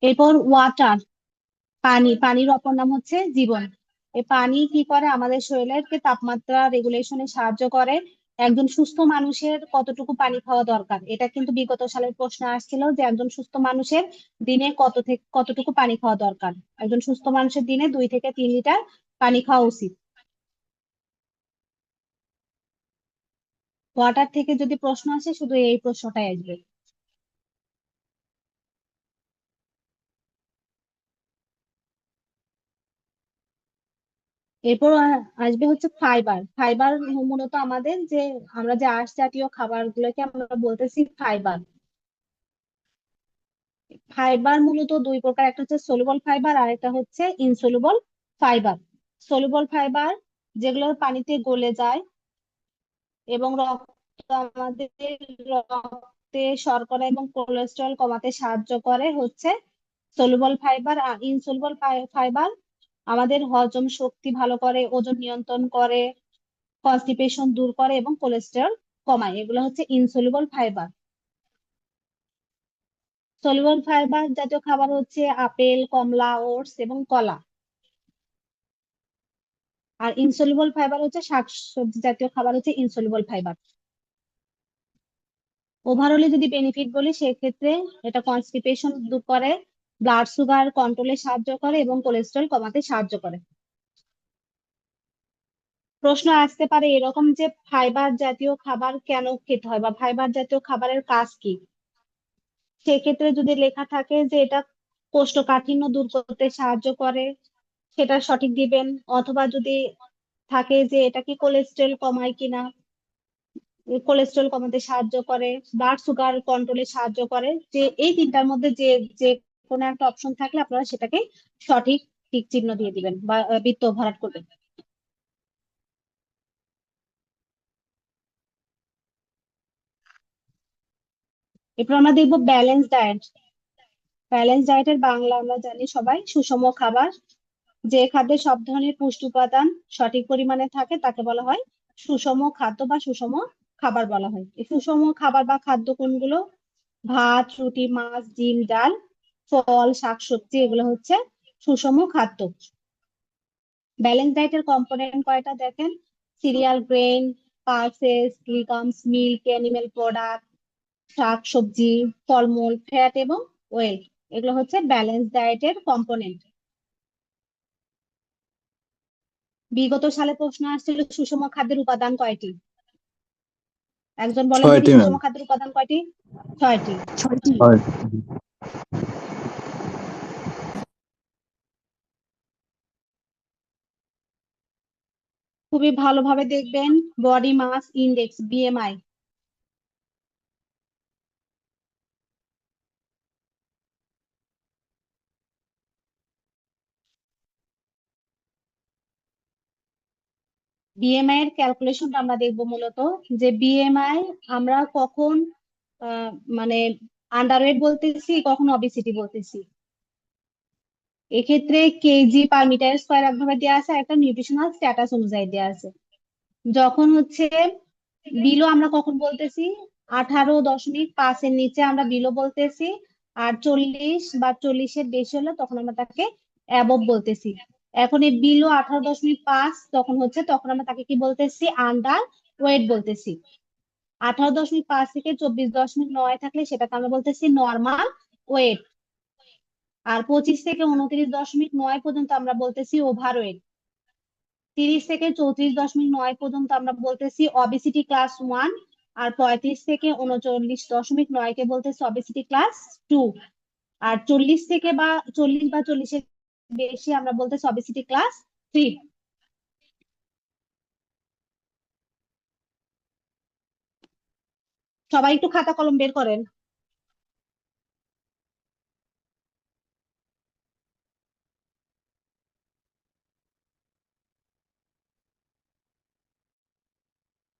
এরপর ওয়াটার, পানির অপর নাম হচ্ছে জীবন। এই পানি কি করে, আমাদের শরীরের তাপমাত্রা রেগুলেশনে সাহায্য করে। একজন সুস্থ মানুষের কতটুকু পানি খাওয়া দরকার, এটা কিন্তু বিগত সালের প্রশ্ন আসছিল, যে একজন সুস্থ মানুষের দিনে কতটুকু পানি খাওয়া দরকার। একজন সুস্থ মানুষের দিনে 2 থেকে 3 লিটার পানি খাওয়া উচিত। ওয়াটার থেকে যদি প্রশ্ন আসে, শুধু এই প্রশ্নটাই আসবে। এরপর আসবে হচ্ছে ফাইবার। ফাইবার মূলত আমাদের যে আমরা যে আঁশ জাতীয় খাবারগুলোকে আমরা বলতেছি ফাইবার। ফাইবার মূলত 2 প্রকার, একটা হচ্ছে সলুবল ফাইবার আর একটা হচ্ছে ইনসলুবল ফাইবার। সলুবল ফাইবার যেগুলো পানিতে গলে যায় এবং রক্তে শর্করা এবং কোলেস্টেরল কমাতে সাহায্য করে হচ্ছে সলুবল ফাইবার। আর ইনসলুবল ফাইবার আমাদের হজম শক্তি ভালো করে, ওজন নিয়ন্ত্রণ করে, কনস্টিপেশন দূর করে এবং কোলেস্টেরল কমায়। এগুলো হচ্ছে ইনসলুবল ফাইবার। সলুবল ফাইবার জাতীয় খাবার হচ্ছে আপেল, কমলা, ওটস এবং কলা। আর ইনসলুবল ফাইবার হচ্ছে শাকসবজি জাতীয় খাবার, হচ্ছে ইনসলুবল ফাইবার। ওভারঅলি যদি বেনিফিট বলি, সেক্ষেত্রে এটা কনস্টিপেশন দূর করে, ব্লাড সুগার কন্ট্রোলে সাহায্য করে এবং কোলেস্টেরল কমাতে সাহায্য করে। প্রশ্ন আসতে পারে এরকম, যে ফাইবার জাতীয় খাবার কেন খেতে হয় বা ফাইবার জাতীয় খাবারের কাজ কি। সেক্ষেত্রে যদি লেখা থাকে যে এটা কোষ্ঠকাঠিন্য দূর করতে সাহায্য করে, সেটা সঠিক দিবেন। অথবা যদি থাকে যে এটা কি কোলেস্টেরল কমায় কিনা, কোলেস্টেরল কমাতে সাহায্য করে, ব্লাড সুগার কন্ট্রোলে সাহায্য করে, যে এই 3টার মধ্যে যে যে কোনো একটা অপশন থাকলে আপনারা সেটাকে সঠিক টিক চিহ্ন দিয়ে দিবেন বা বৃত্ত ভরাট করবেন। এরপর আমরা দেখবো ব্যালেন্স ডায়েট। ব্যালেন্স ডায়েটের বাংলা আমরা জানি সবাই, সুষম খাবার। যে খাদ্যে সব ধরনের পুষ্টি উপাদান সঠিক পরিমাণে থাকে তাকে বলা হয় সুষম খাদ্য বা সুষম খাবার বলা হয়। এই সুষম খাবার বা খাদ্য কোনগুলো? ভাত, রুটি, মাছ, ডিম, ডাল, ফল, শাকসবজি, এগুলো হচ্ছে সুষম খাদ্য। ব্যালেন্স ডায়েটের কম্পোনেন্ট কয়টা দেখেন, cereal, grain, pulses, legumes, milk, animal product, শাকসবজি, ফলমূল, ফ্যাট এবং ওয়েল, এগুলো হচ্ছে ব্যালেন্স ডায়েটের কম্পোনেন্ট। বিগত সালে প্রশ্ন আসছিল সুষম খাদ্যের উপাদান কয়টি? একজন বলেন দেখি 6টি ম্যাম। সুষম খাদ্যের উপাদান কয়টি? 6টি। 6টি। 6। খুবই ভালোভাবে দেখবেন, body mass index, BMI. BMI এর ক্যালকুলেশনটা আমরা দেখবো মূলত, যে বিএমআই আমরা কখন মানে আন্ডারওয়েট বলতেছি, কখন অবিসিটি বলতেছি। এক্ষেত্রে কেজি পার মিটার স্কয়ার একভাবে দেওয়া আছে, আর একটা নিউট্রিশনাল স্ট্যাটাস অনুযায়ী দেওয়া আছে। যখন হচ্ছে বিলো আমরা কখন বলতেছি, 18.5-এর নিচে আমরা বিলো বলতেছি, আর 40 বা 40-এর বেশি হলে তখন আমরা তাকে অ্যাবভ বলতেছি। এখন এই বিলো 18.5 তখন আমরা তাকে কি বলতেছি, আন্ডার ওয়েট বলতেছি। 18.5 থেকে 24.9 থাকলে সেটাকে আমরা বলতেছি নর্মাল ওয়েট। আর 25 থেকে 29.9 পর্যন্ত আমরা বলতেছি ওভার ওয়েট। 30 থেকে 34.9 পর্যন্ত আমরা বলতেছি অবিসিটি ক্লাস 1। আর 35 থেকে 39.9 কে বলতেছি অবিসিটি ক্লাস 2। আর 40 বা 40-এর বেশি আমরা বলতেছি অবেসিটি ক্লাস 3। সবাই একটু খাতা কলম বের করেন।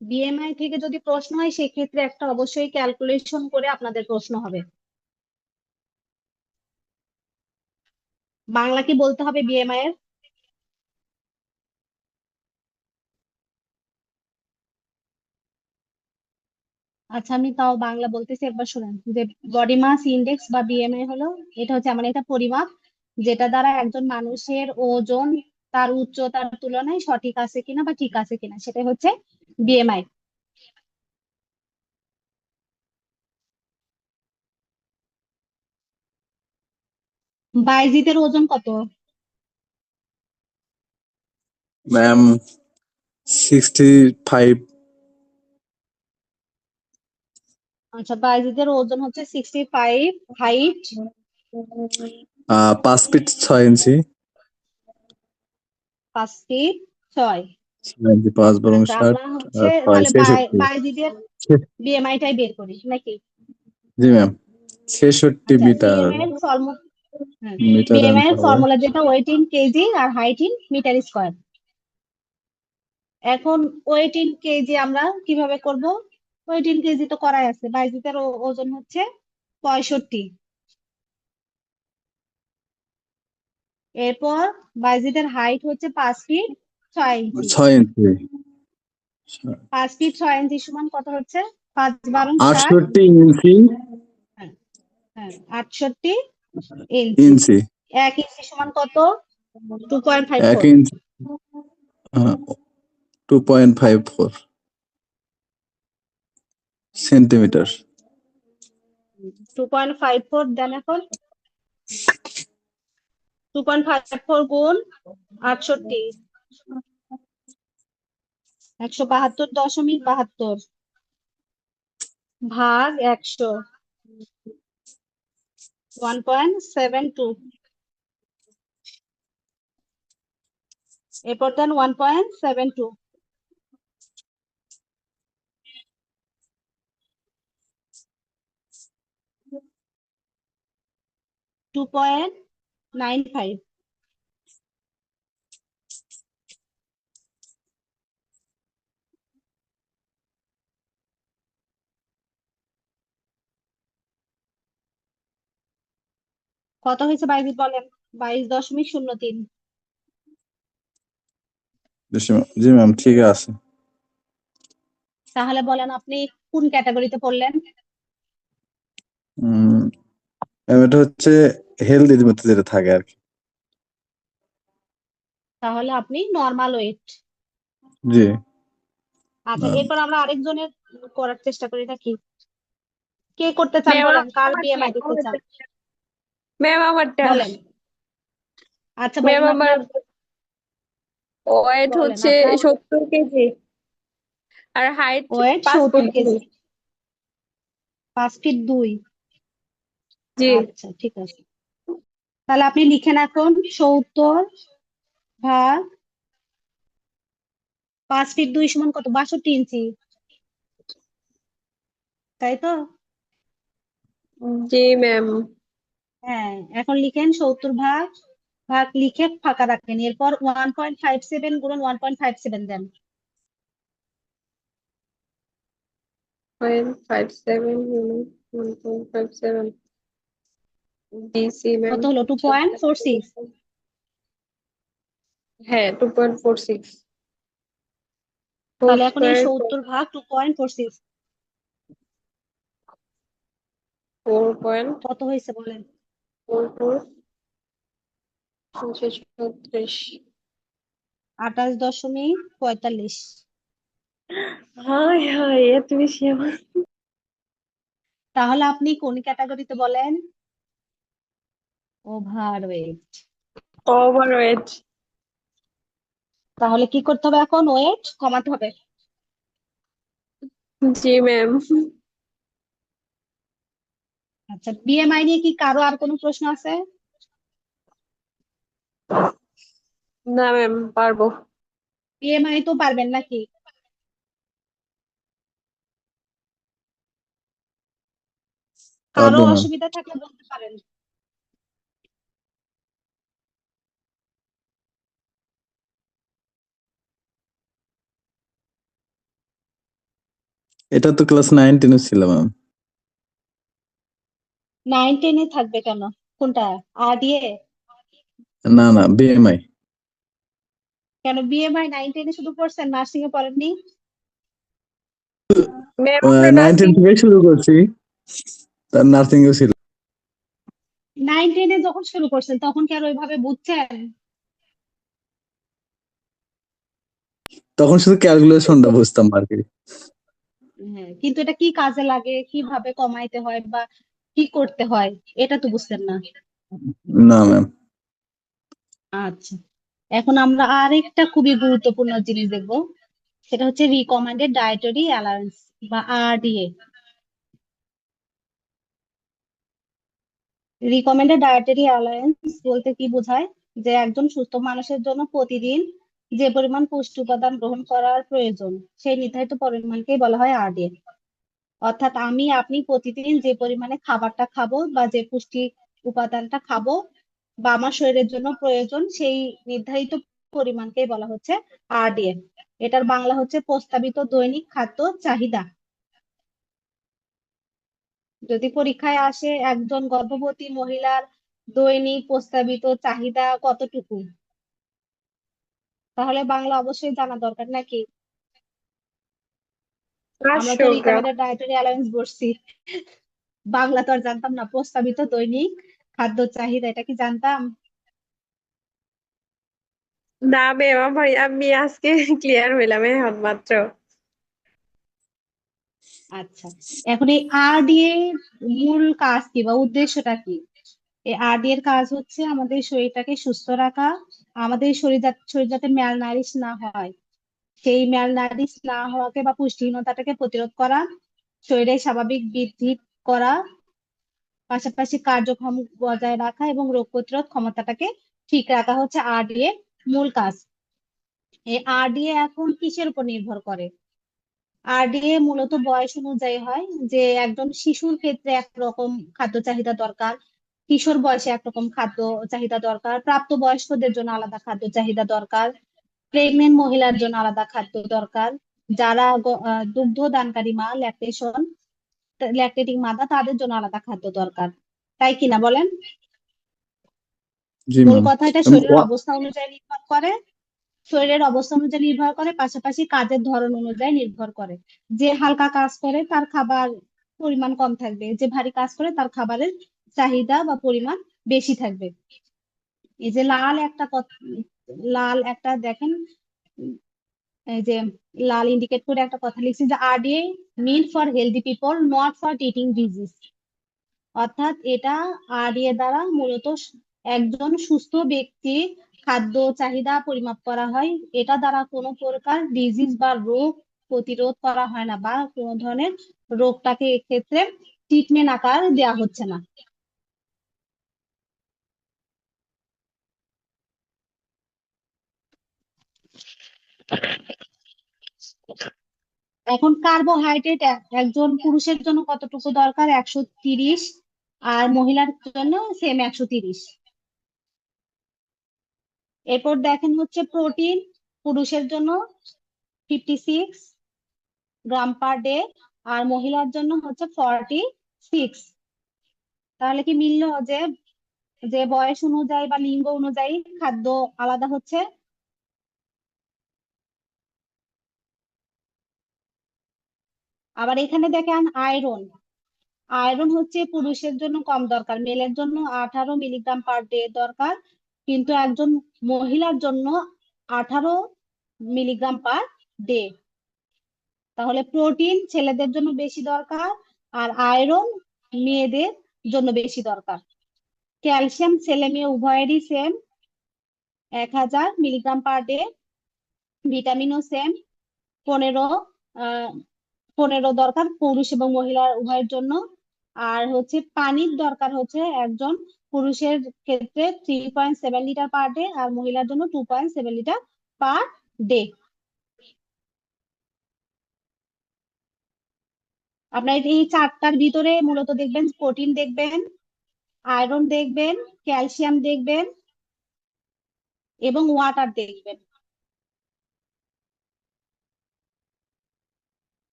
বিএমআই থেকে যদি প্রশ্ন হয় সেক্ষেত্রে একটা অবশ্যই ক্যালকুলেশন করে আপনাদের প্রশ্ন হবে। বাংলা কি বলতে হবে বিএমআই এর? আচ্ছা আমি তাও বাংলা বলতেছি, একবার শুনেন। যে বডি মাস ইন্ডেক্স বা বিএমআই হলো, এটা হচ্ছে এমন একটা পরিমাপ যেটা দ্বারা একজন মানুষের ওজন তার উচ্চতার তুলনায় সঠিক আছে কিনা বা ঠিক আছে কিনা সেটা হচ্ছে বিএমআই। বাইজিতের ওজন কত? ম্যাম 65। আচ্ছা বাইজিতের ওজন হচ্ছে 65, হাইট 5 ফিট 6 ইঞ্চি। 5 ফিট 6। 6 ইঞ্চি 5 বরং আচ্ছা 60 আমরা হচ্ছে আর 6 তাহলে 66। বাইজিদের বিএমআইটাই বের করি নাকি? জি ম্যাম 66 আচ্ছা মিটার। বিএমআই মিটার এর আনতে হবে। ফর্মুলা যেটা ওয়েট ইন কেজি আর হাইট ইন মিটার স্কয়ার। এখন ওয়েট ইন কেজি আমরা কিভাবে করব? ওয়েট ইন কেজি তো করাই আছে। বাইজিতের ওজন হচ্ছে 65। এরপর বাইজিতের হাইট হচ্ছে 5 ফিট 6 ইঞ্চি। 6 ইঞ্চি। 5 ফিট 6 ইঞ্চি সমান কত হচ্ছে? 5 × 12 = 60। 68 ইঞ্চি। হ্যাঁ, হ্যাঁ 68 ইঞ্চি। ইঞ্চি 1 ইঞ্চি সমান কত? এক 2.54। ইঞ্চি 2.54 সেন্টিমিটার। 2.54 দেন এখন 2.54 গুণ 68 172.72 ভাগ 100 1.72। এরপর দেন 1.72। 2.95। কত হয়েছে বাইজিৎ বলেন? 22.03। জি ম্যাম ঠিক আছে। তাহলে বলেন আপনি কোন ক্যাটাগরিতে পড়লেন? উম এটা হচ্ছে হেলদির মধ্যে যেটা থাকে আর কি। তাহলে আপনি নর্মাল ওয়েট। জি আচ্ছা ম্যাম। এরপর আমরা আরেকজনের করার চেষ্টা করি নাকি? কে করতে চান ম্যাম বলেন, কার আমারটা বিএমআই দিতে চান ম্যাম আমারটা বলেন। আচ্ছা ম্যাম বলেন আমার আপনার। ওয়েট বলেন হচ্ছে আপনার 70 কেজি আর height weight 5 foot 70 KG, 5 feet 2। জি আচ্ছা ঠিক আছে। তাহলে আপনি লিখেন এখন 70 ভাগ 5 ফিট 2 সমান কত? 62 ইঞ্চি, তাই তো? জি ম্যাম। হ্যাঁ এখন লিখেন 70 ভাগ ভাগ লিখে ফাঁকা রাখেন। এরপর 1.57 গুণন 1.57 দেন। 0.57 1.57 ডিসি ম্যাম। কত হলো? 2.46। হ্যাঁ 2.46 হোল তাহলে এখন এই স্কয়ার 70 ভাগ 2.46 4.44 কত হয়েছে বলেন? 36। 28.45। হাই হাই এত বেশি আমার। তাহলে আপনি কোন ক্যাটাগরিতে বলেন? ওভারওয়েট। Over weight. তাহলে কি করতে হবে এখন? ওয়েট কমাতে হবে। জি ম্যাম। আচ্ছা বিএমআই নিয়ে কি কারো আর কোনো প্রশ্ন আছে? না ম্যাম, পারবো। বিএমআই তো পারবেন নাকি? কারো পারবো ম্যাম। অসুবিধা থাকলে বলতে পারেন। এটা তো ক্লাস 9-10 ছিল ম্যাম। 9-10 থাকবে কেন? কোনটা? আরডিএ? না না, বিএমআই। কেন বিএমআই 9-10 শুধু পড়ছেন, নার্সিং এ পড়েননি? ম্যাম আমরা 9-10 নার্সিং থেকে শুরু করছি, তার নার্সিং এও ছিল। 9-10 যখন শুরু করছেন তখন কি আর ওইভাবে বুঝছেন? তখন শুধু ক্যালকুলেশনটা বুঝতাম আর কি। হ্যাঁ, কিন্তু এটা কি কাজে লাগে, কিভাবে কমাইতে হয় বা কি করতে হয়, এটা তো বুঝতেন না। না ম্যাম। আচ্ছা, এখন আমরা আরেকটা খুবই গুরুত্বপূর্ণ জিনিস দেখবো, সেটা হচ্ছে রিকমেন্ডেড ডায়েটারি অ্যালাউন্স বা আরডিএ। রিকমেন্ডেড ডায়েটারি অ্যালাউন্স বলতে কি বোঝায়? যে একজন সুস্থ মানুষের জন্য প্রতিদিন যে পরিমাণ পুষ্টি উপাদান গ্রহণ করার প্রয়োজন, সেই নির্ধারিত পরিমাণকেই বলা হয় আরডিএ। অর্থাৎ আমি আপনি প্রতিদিন যে পরিমাণে খাবারটা খাবো বা যে পুষ্টি উপাদানটা খাবো বা আমার শরীরের জন্য প্রয়োজন, সেই নির্ধারিত পরিমাণকেই বলা হচ্ছে আরডিএ। এটার বাংলা হচ্ছে প্রস্তাবিত দৈনিক খাদ্য চাহিদা। যদি পরীক্ষায় আসে একজন গর্ভবতী মহিলার দৈনিক প্রস্তাবিত চাহিদা কতটুকু, তাহলে বাংলা অবশ্যই জানা দরকার নাকি? আমরা তো 500 গ্রাম। রিকমেন্ডেড ডায়েটারি অ্যালাউন্স বলছি, বাংলা তো আর জানতাম না। প্রস্তাবিত দৈনিক খাদ্য চাহিদা, এটা কি জানতাম? না ম্যাম, আমি আজকে ক্লিয়ার হইলাম এখন মাত্র। আচ্ছা, এখন এই আরডিএ মূল কাজ কি বা উদ্দেশ্যটা কি? এই আরডি এর কাজ হচ্ছে আমাদের শরীরটাকে সুস্থ রাখা, আমাদের শরীর যাতে ম্যালনারিশ না হয়, সেই ম্যালনারিশ না হওয়াকে বা পুষ্টিহীনতাটাকে প্রতিরোধ করা, শরীরের স্বাভাবিক বৃদ্ধি করা, পাশাপাশি কার্যক্ষম বজায় রাখা এবং রোগ প্রতিরোধ ক্ষমতাটাকে ঠিক রাখা হচ্ছে আরডি এর মূল কাজ। এই আরডিএ এখন কিসের উপর নির্ভর করে? আরডিএ মূলত বয়স অনুযায়ী হয়, যে একজন শিশুর ক্ষেত্রে একরকম খাদ্য চাহিদা দরকার, কিশোর বয়সে একরকম খাদ্য চাহিদা দরকার, প্রাপ্তবয়স্কদের জন্য আলাদা খাদ্য চাহিদা দরকার, প্রেগনেন্ট মহিলার জন্য আলাদা খাদ্য দরকার, যারা দুগ্ধ দানকারী মা, ল্যাকটেটিং মাদা, তাদের জন্য আলাদা খাদ্য দরকার। তাই কিনা বলেন? জি মূল ম্যাম। কথা, এটা শরীরের অবস্থা অনুযায়ী নির্ভর করে, শরীরের অবস্থা অনুযায়ী নির্ভর করে, পাশাপাশি কাজের ধরন অনুযায়ী নির্ভর করে। যে হালকা কাজ করে তার খাবার পরিমাণ কম থাকবে, যে ভারী কাজ করে তার খাবারের চাহিদা বা পরিমাণ বেশি থাকবে। এই যে লাল একটা দেখেন, উম, এই যে লাল ইন্ডিকেট করে একটা কথা লিখছি, যে RDA mean for healthy people, not for treating disease. অর্থাৎ এটা আরডিএ দ্বারা মূলত একজন সুস্থ ব্যক্তির খাদ্য চাহিদা পরিমাপ করা হয়। এটা দ্বারা কোনো প্রকার ডিজিজ বা রোগ প্রতিরোধ করা হয় না, বা কোনো ধরনের রোগটাকে এক্ষেত্রে ট্রিটমেন্ট আকার দেওয়া হচ্ছে না। এখন কার্বোহাইড্রেট একজন পুরুষের জন্য কতটুকু দরকার? 130, আর মহিলার জন্য সেম 130। এরপর দেখেন হচ্ছে প্রোটিন, পুরুষের জন্য 56 গ্রাম পার ডে, আর মহিলার জন্য হচ্ছে 46। তাহলে কি মিললো যে যে বয়স অনুযায়ী বা লিঙ্গ অনুযায়ী খাদ্য আলাদা হচ্ছে? আবার এখানে দেখেন আয়রন, আয়রন হচ্ছে পুরুষের জন্য কম দরকার, মেলের জন্য 18 মিলিগ্রাম পার ডে দরকার, কিন্তু একজন মহিলার জন্য 18 মিলিগ্রাম পার ডে। তাহলে প্রোটিন ছেলেদের জন্য বেশি দরকার, আর আয়রন মেয়েদের জন্য বেশি দরকার। ক্যালসিয়াম ছেলে মেয়ে উভয়েরই সেম, 1000 মিলিগ্রাম পার ডে। ভিটামিনও সেম, 15 15 দরকার পুরুষ এবং মহিলা উভয়ের জন্য। আর হচ্ছে পানির দরকার হচ্ছে একজন পুরুষের ক্ষেত্রে 3.7 লিটার পার ডে আর মহিলার জন্য 2.7 লিটার পার ডে। আপনার এই চারটার ভিতরে মূলত দেখবেন প্রোটিন দেখবেন, আয়রন দেখবেন, ক্যালসিয়াম দেখবেন এবং ওয়াটার দেখবেন।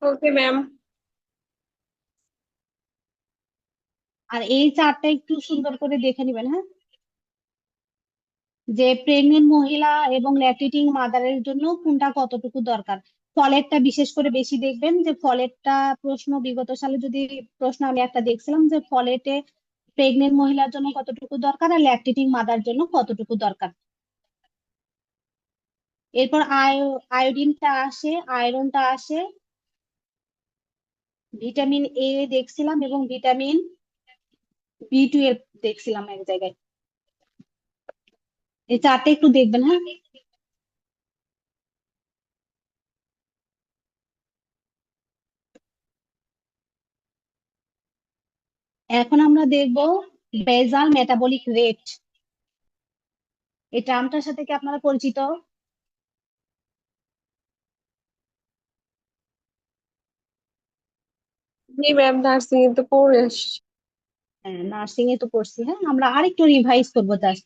Okay ma'am. আর এই চারটা একটু সুন্দর করে দেখে নিবেন, হ্যাঁ, যে প্রেগনেন্ট মহিলা এবং ল্যাকটেটিং মাদারের জন্য কোনটা কতটুকু দরকার। ফলেটটা বিশেষ করে বেশি দেখবেন, যে ফলেটটা প্রশ্ন বিগত সালে যদি প্রশ্ন আমি একটা দেখছিলাম যে ফলেটে প্রেগনেন্ট মহিলার জন্য কতটুকু দরকার আর ল্যাকটেটিং মাদার জন্য কতটুকু দরকার। এরপর আয়োডিনটা আসে, আয়রনটা আসে, ভিটামিন এ দেখছিলাম এবং ভিটামিন B12 দেখছিলাম এক জায়গায়। এই চারটে একটু দেখবেন, হ্যাঁ। এখন আমরা দেখব বেজাল মেটাবলিক রেট। এই টার্মটার সাথে কি আপনারা পরিচিত? জি ম্যাম, নার্সিং এ তো পড়ে আসছি। হ্যাঁ, নার্সিং এ তো পড়ছি। হ্যাঁ, আমরা আরেকটু রিভাইজ করবো জাস্ট।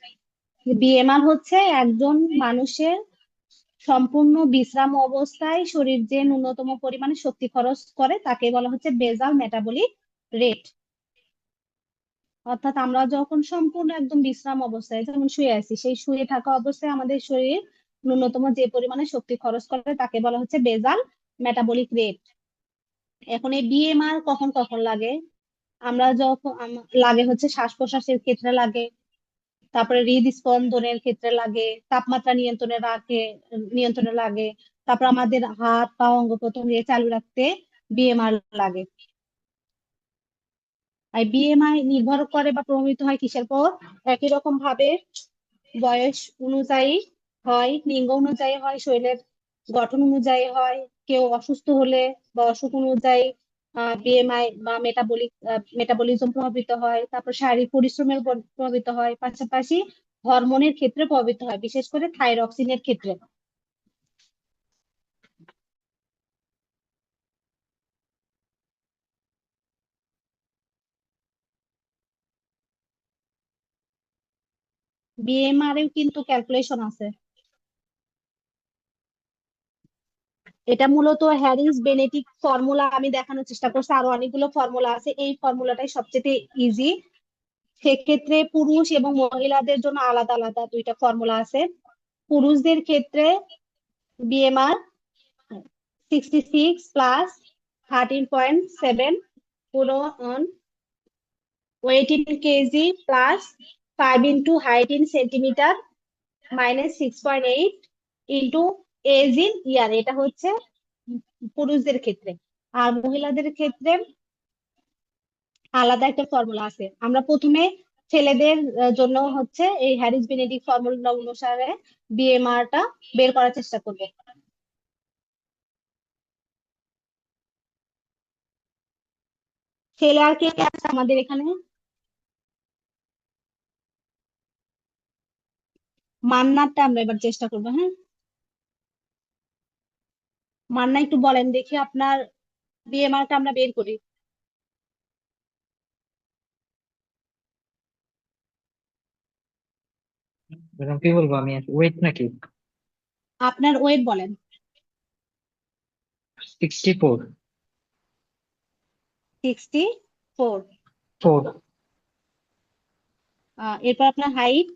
বিএমআর হচ্ছে একজন মানুষের সম্পূর্ণ বিশ্রাম অবস্থায় শরীর যে ন্যূনতম পরিমাণে শক্তি খরচ করে তাকে বলা হচ্ছে বেজাল মেটাবলিক রেট। অর্থাৎ আমরা যখন সম্পূর্ণ একদম বিশ্রাম অবস্থায় যেমন শুয়ে আছি, সেই শুয়ে থাকা অবস্থায় আমাদের শরীর ন্যূনতম যে পরিমাণে শক্তি খরচ করে তাকে বলা হচ্ছে বেজাল মেটাবলিক রেট। এখন এই বিএমআর কখন কখন লাগে? আমরা যখন লাগে হচ্ছে শ্বাস প্রশ্বাসের ক্ষেত্রে লাগে, তারপরে হৃদস্পন্দনের ক্ষেত্রে লাগে, তাপমাত্রা নিয়ন্ত্রণে লাগে, তারপর আমাদের হাত পা অঙ্গ প্রত্যঙ্গ চালু রাখতে বিএমআর লাগে। আর বিএমআই নির্ভর করে বা প্রভাবিত হয় কিসের পর? একই রকম ভাবে বয়স অনুযায়ী হয়, লিঙ্গ অনুযায়ী হয়, শরীরের গঠন অনুযায়ী হয়, কেউ অসুস্থ হলে বা অসুখ অনুযায়ী বিএমআই বা মেটাবলিজম প্রভাবিত হয়, তারপর শারীরিক পরিশ্রমের উপর প্রভাবিত হয়, পাশাপাশি হরমোনের ক্ষেত্রে প্রভাবিত হয়, বিশেষ করে থাইরক্সিনের ক্ষেত্রে। বিএমআর এও কিন্তু ক্যালকুলেশন আছে। এটা মূলত হ্যারিস বেনেডিক ফর্মুলা আমি দেখানোর চেষ্টা করছি, আরো অনেকগুলো ফর্মুলা আছে, এই ফর্মুলাটাই সবচেয়ে ইজি। সেক্ষেত্রে পুরুষ এবং মহিলাদের জন্য আলাদা আলাদা দুইটা ফর্মুলা আছে। পুরুষদের ক্ষেত্রে বিএমআর 66 প্লাস 13.7 পুরো on weight in KG plus 5 into height in centimetre minus 6.8 into age in year. এটা হচ্ছে পুরুষদের ক্ষেত্রে। আর মহিলাদের ক্ষেত্রে আলাদা একটা ফর্মুলা আছে। আমরা প্রথমে ছেলেদের জন্য হচ্ছে এই হ্যারিস বেনেডিক ফর্মুলা অনুসারে বিএমআর টা বের করার চেষ্টা করবে। ছেলে আর কে কে আছে আমাদের এখানে? মান্নারটা আমরা এবার চেষ্টা করবো, হ্যাঁ। মান্না একটু বলেন দেখি, আপনার বিএমআর টা আমরা বের করি। ম্যাডাম কি বলবো আমি, ওয়েট নাকি? আপনার ওয়েট বলেন। 64। 64। 4। এরপর আপনার হাইট?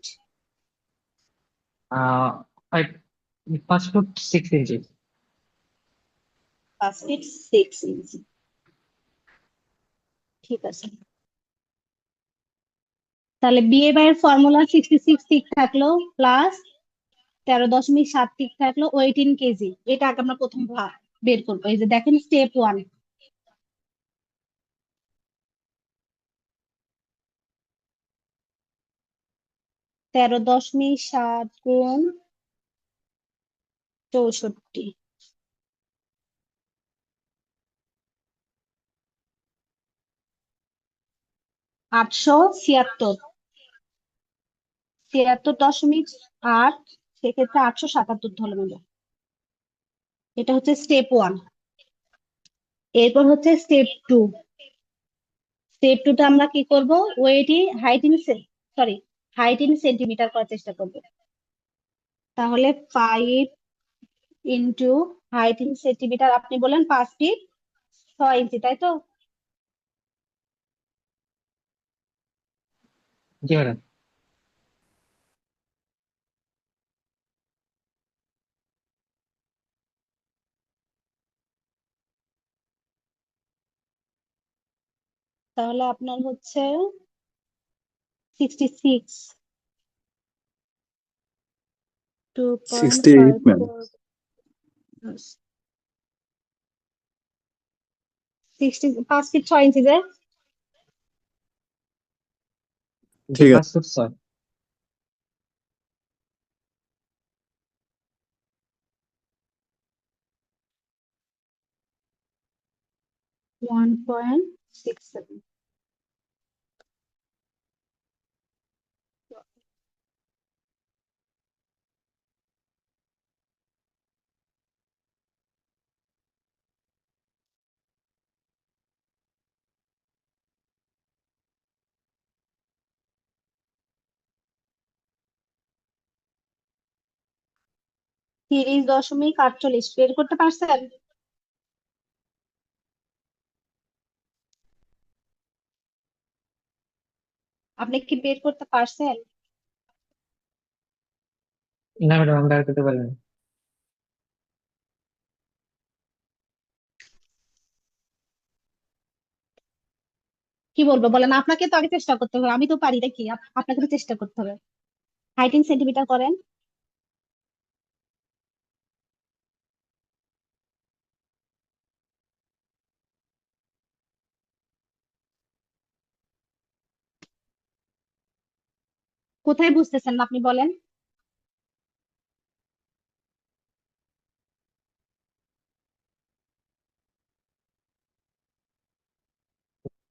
5 ফুট 6 ইঞ্চি। 5 ফিট 6 ইঞ্চি। ঠিক আছে, তাহলে বিএমআই এর ফর্মুলা 66 ঠিক থাকলো, প্লাস 13.7 ঠিক থাকলো, ওয়েট ইন কেজি। এটা আগে আমরা প্রথম বের করবো। এই যে দেখেন স্টেপ 1, 13.7 গুণ 64। 876 76.8, সেক্ষেত্রে 877 ধরে নেব। এটা হচ্ছে স্টেপ 1। এরপর হচ্ছে স্টেপ 2। স্টেপ 2 তে আমরা কি করব, হাইট ইন সেন্টিমিটার করার চেষ্টা করব। তাহলে 5 ইন্টু হাইট ইন সেন্টিমিটার, আপনি বলেন 5 ফিট 6 ইঞ্চি, তাই তো? জি ম্যাডাম। তাহলে আপনার হচ্ছে 66, 68 ম্যাম। 2.54, 5 ফিট 6 ইঞ্চি যে। জি, ঠিক আছে। 5 ফুট 6। 1.67। 30.48 বের করতে পারছেন? আপনি কি বের করতে পারছেন? না ম্যাডাম, আমি বের করতে পারিনি। কি বলবো বলেন, আপনাকে তো আগে চেষ্টা করতে হবে, আমি তো পারি নাকি? আপনাকে তো চেষ্টা করতে হবে। হাইট ইন সেন্টিমিটার করেন। কোথায় বুঝতেছেন না আপনি বলেন?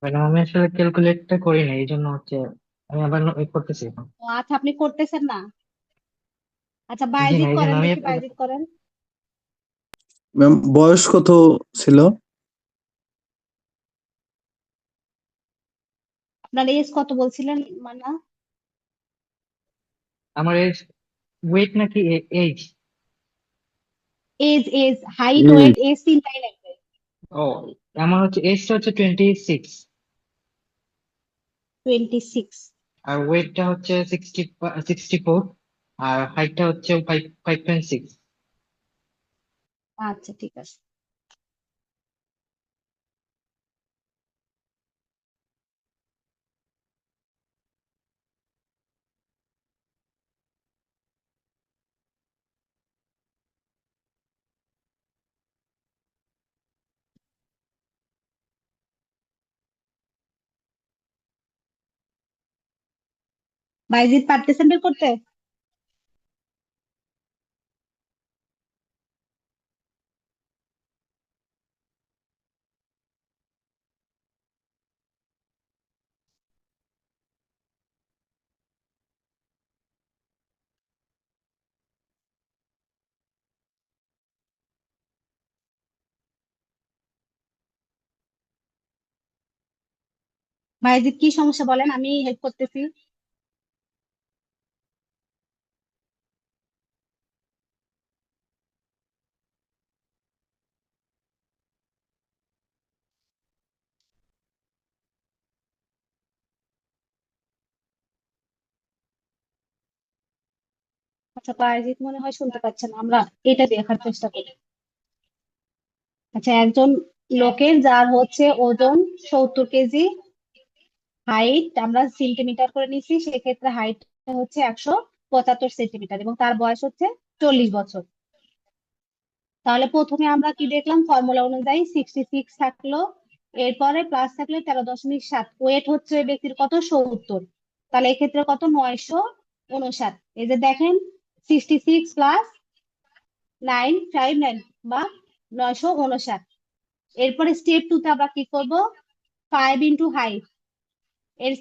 ম্যাডাম আমি আসলে ক্যালকুলেটটা করি না, এই জন্য হচ্ছে আমি আবার করতেছি এখন। ও আচ্ছা, আপনি করতেছেন না। আচ্ছা, জি না, বায়েজিদ এই জন্য করেন আমি দেখি, বায়েজিদ করেন। ম্যাম বয়স কত ছিল? আপনার এজ কত বলছিলেন মানা? আমার এজ, ওয়েট নাকি এজ? এজ হাইট হুম। ওয়েট এজ তিনটাই লাগবে। ও, আমার হচ্ছে এজটা হচ্ছে 26, 26। আর ওয়েটটা হচ্ছে 64, আর হাইটটা হচ্ছে 5.6। আচ্ছা ঠিক আছে। বায়েজিদ পারতেছেন বের করতে? বায়েজিদ কি সমস্যা বলেন, আমি হেল্প করতেছি। আচ্ছা, বায়েজিদ মনে হয় শুনতে পাচ্ছেন না। আমরা এটা দেখার চেষ্টা করি। আচ্ছা, একজন লোকের যার হচ্ছে ওজন 70 কেজি, হাইট আমরা সেন্টিমিটার করে নিছি, সেক্ষেত্রে হাইট হচ্ছে 175 সেন্টিমিটার, এবং তার বয়স হচ্ছে 40 বছর। তাহলে প্রথমে আমরা কি দেখলাম, ফর্মুলা অনুযায়ী 66 থাকলো, এরপরে প্লাস থাকলে 13.7, ওয়েট হচ্ছে ওই ব্যক্তির কত, 70। তাহলে এক্ষেত্রে কত, 959। এই যে দেখেন, 66 প্লাস 959 বা 959। এরপরে স্টেপ 2 তে আমরা কি করব, 5 ইন্টু হাইট, এর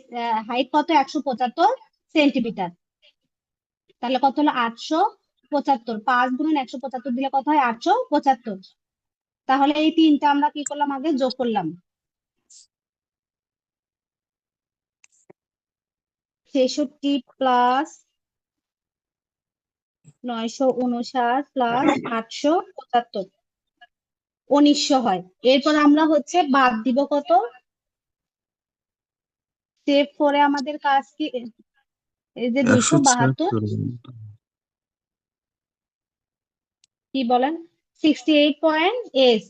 হাইট কত 175 সেন্টিমিটার। তাহলে কত হলো 875, 5 গুণন 175 দিলে কত হয় 875। তাহলে এই তিনটা আমরা কি করলাম আগে যোগ করলাম, 66 প্লাস 959 প্লাস 875, 1900 হয়। এরপর আমরা হচ্ছে বাদ দিব কত, স্টেপ 4 এ আমাদের কাজ কি, এই যে 272 কি বলেন 68.8,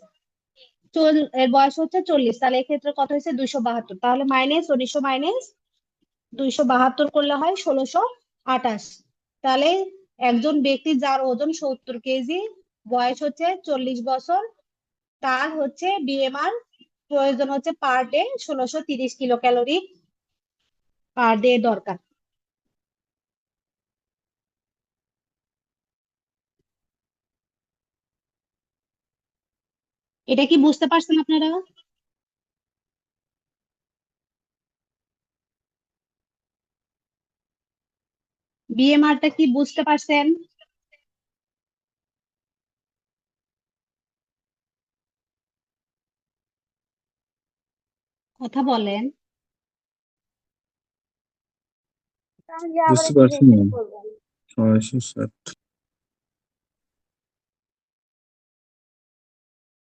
এর বয়স হচ্ছে 40, তাহলে এক্ষেত্রে কত হয়েছে 272, তাহলে মাইনাস 1900 মাইনাস 272 করলে হয় 1628। তাহলে একজন ব্যক্তি যার ওজন 70 কেজি, বয়স হচ্ছে 40 বছর, তার হচ্ছে বিএমআর প্রয়োজন হচ্ছে per day 1630 kilo calorie per day দরকার। এটা কি বুঝতে পারছেন আপনারা? বিএমআরটা কি বুঝতে পারছেন? কথা বলেন। তাহলে আবার বুঝতে একটু পারছি না। রিপিট করবেন। 660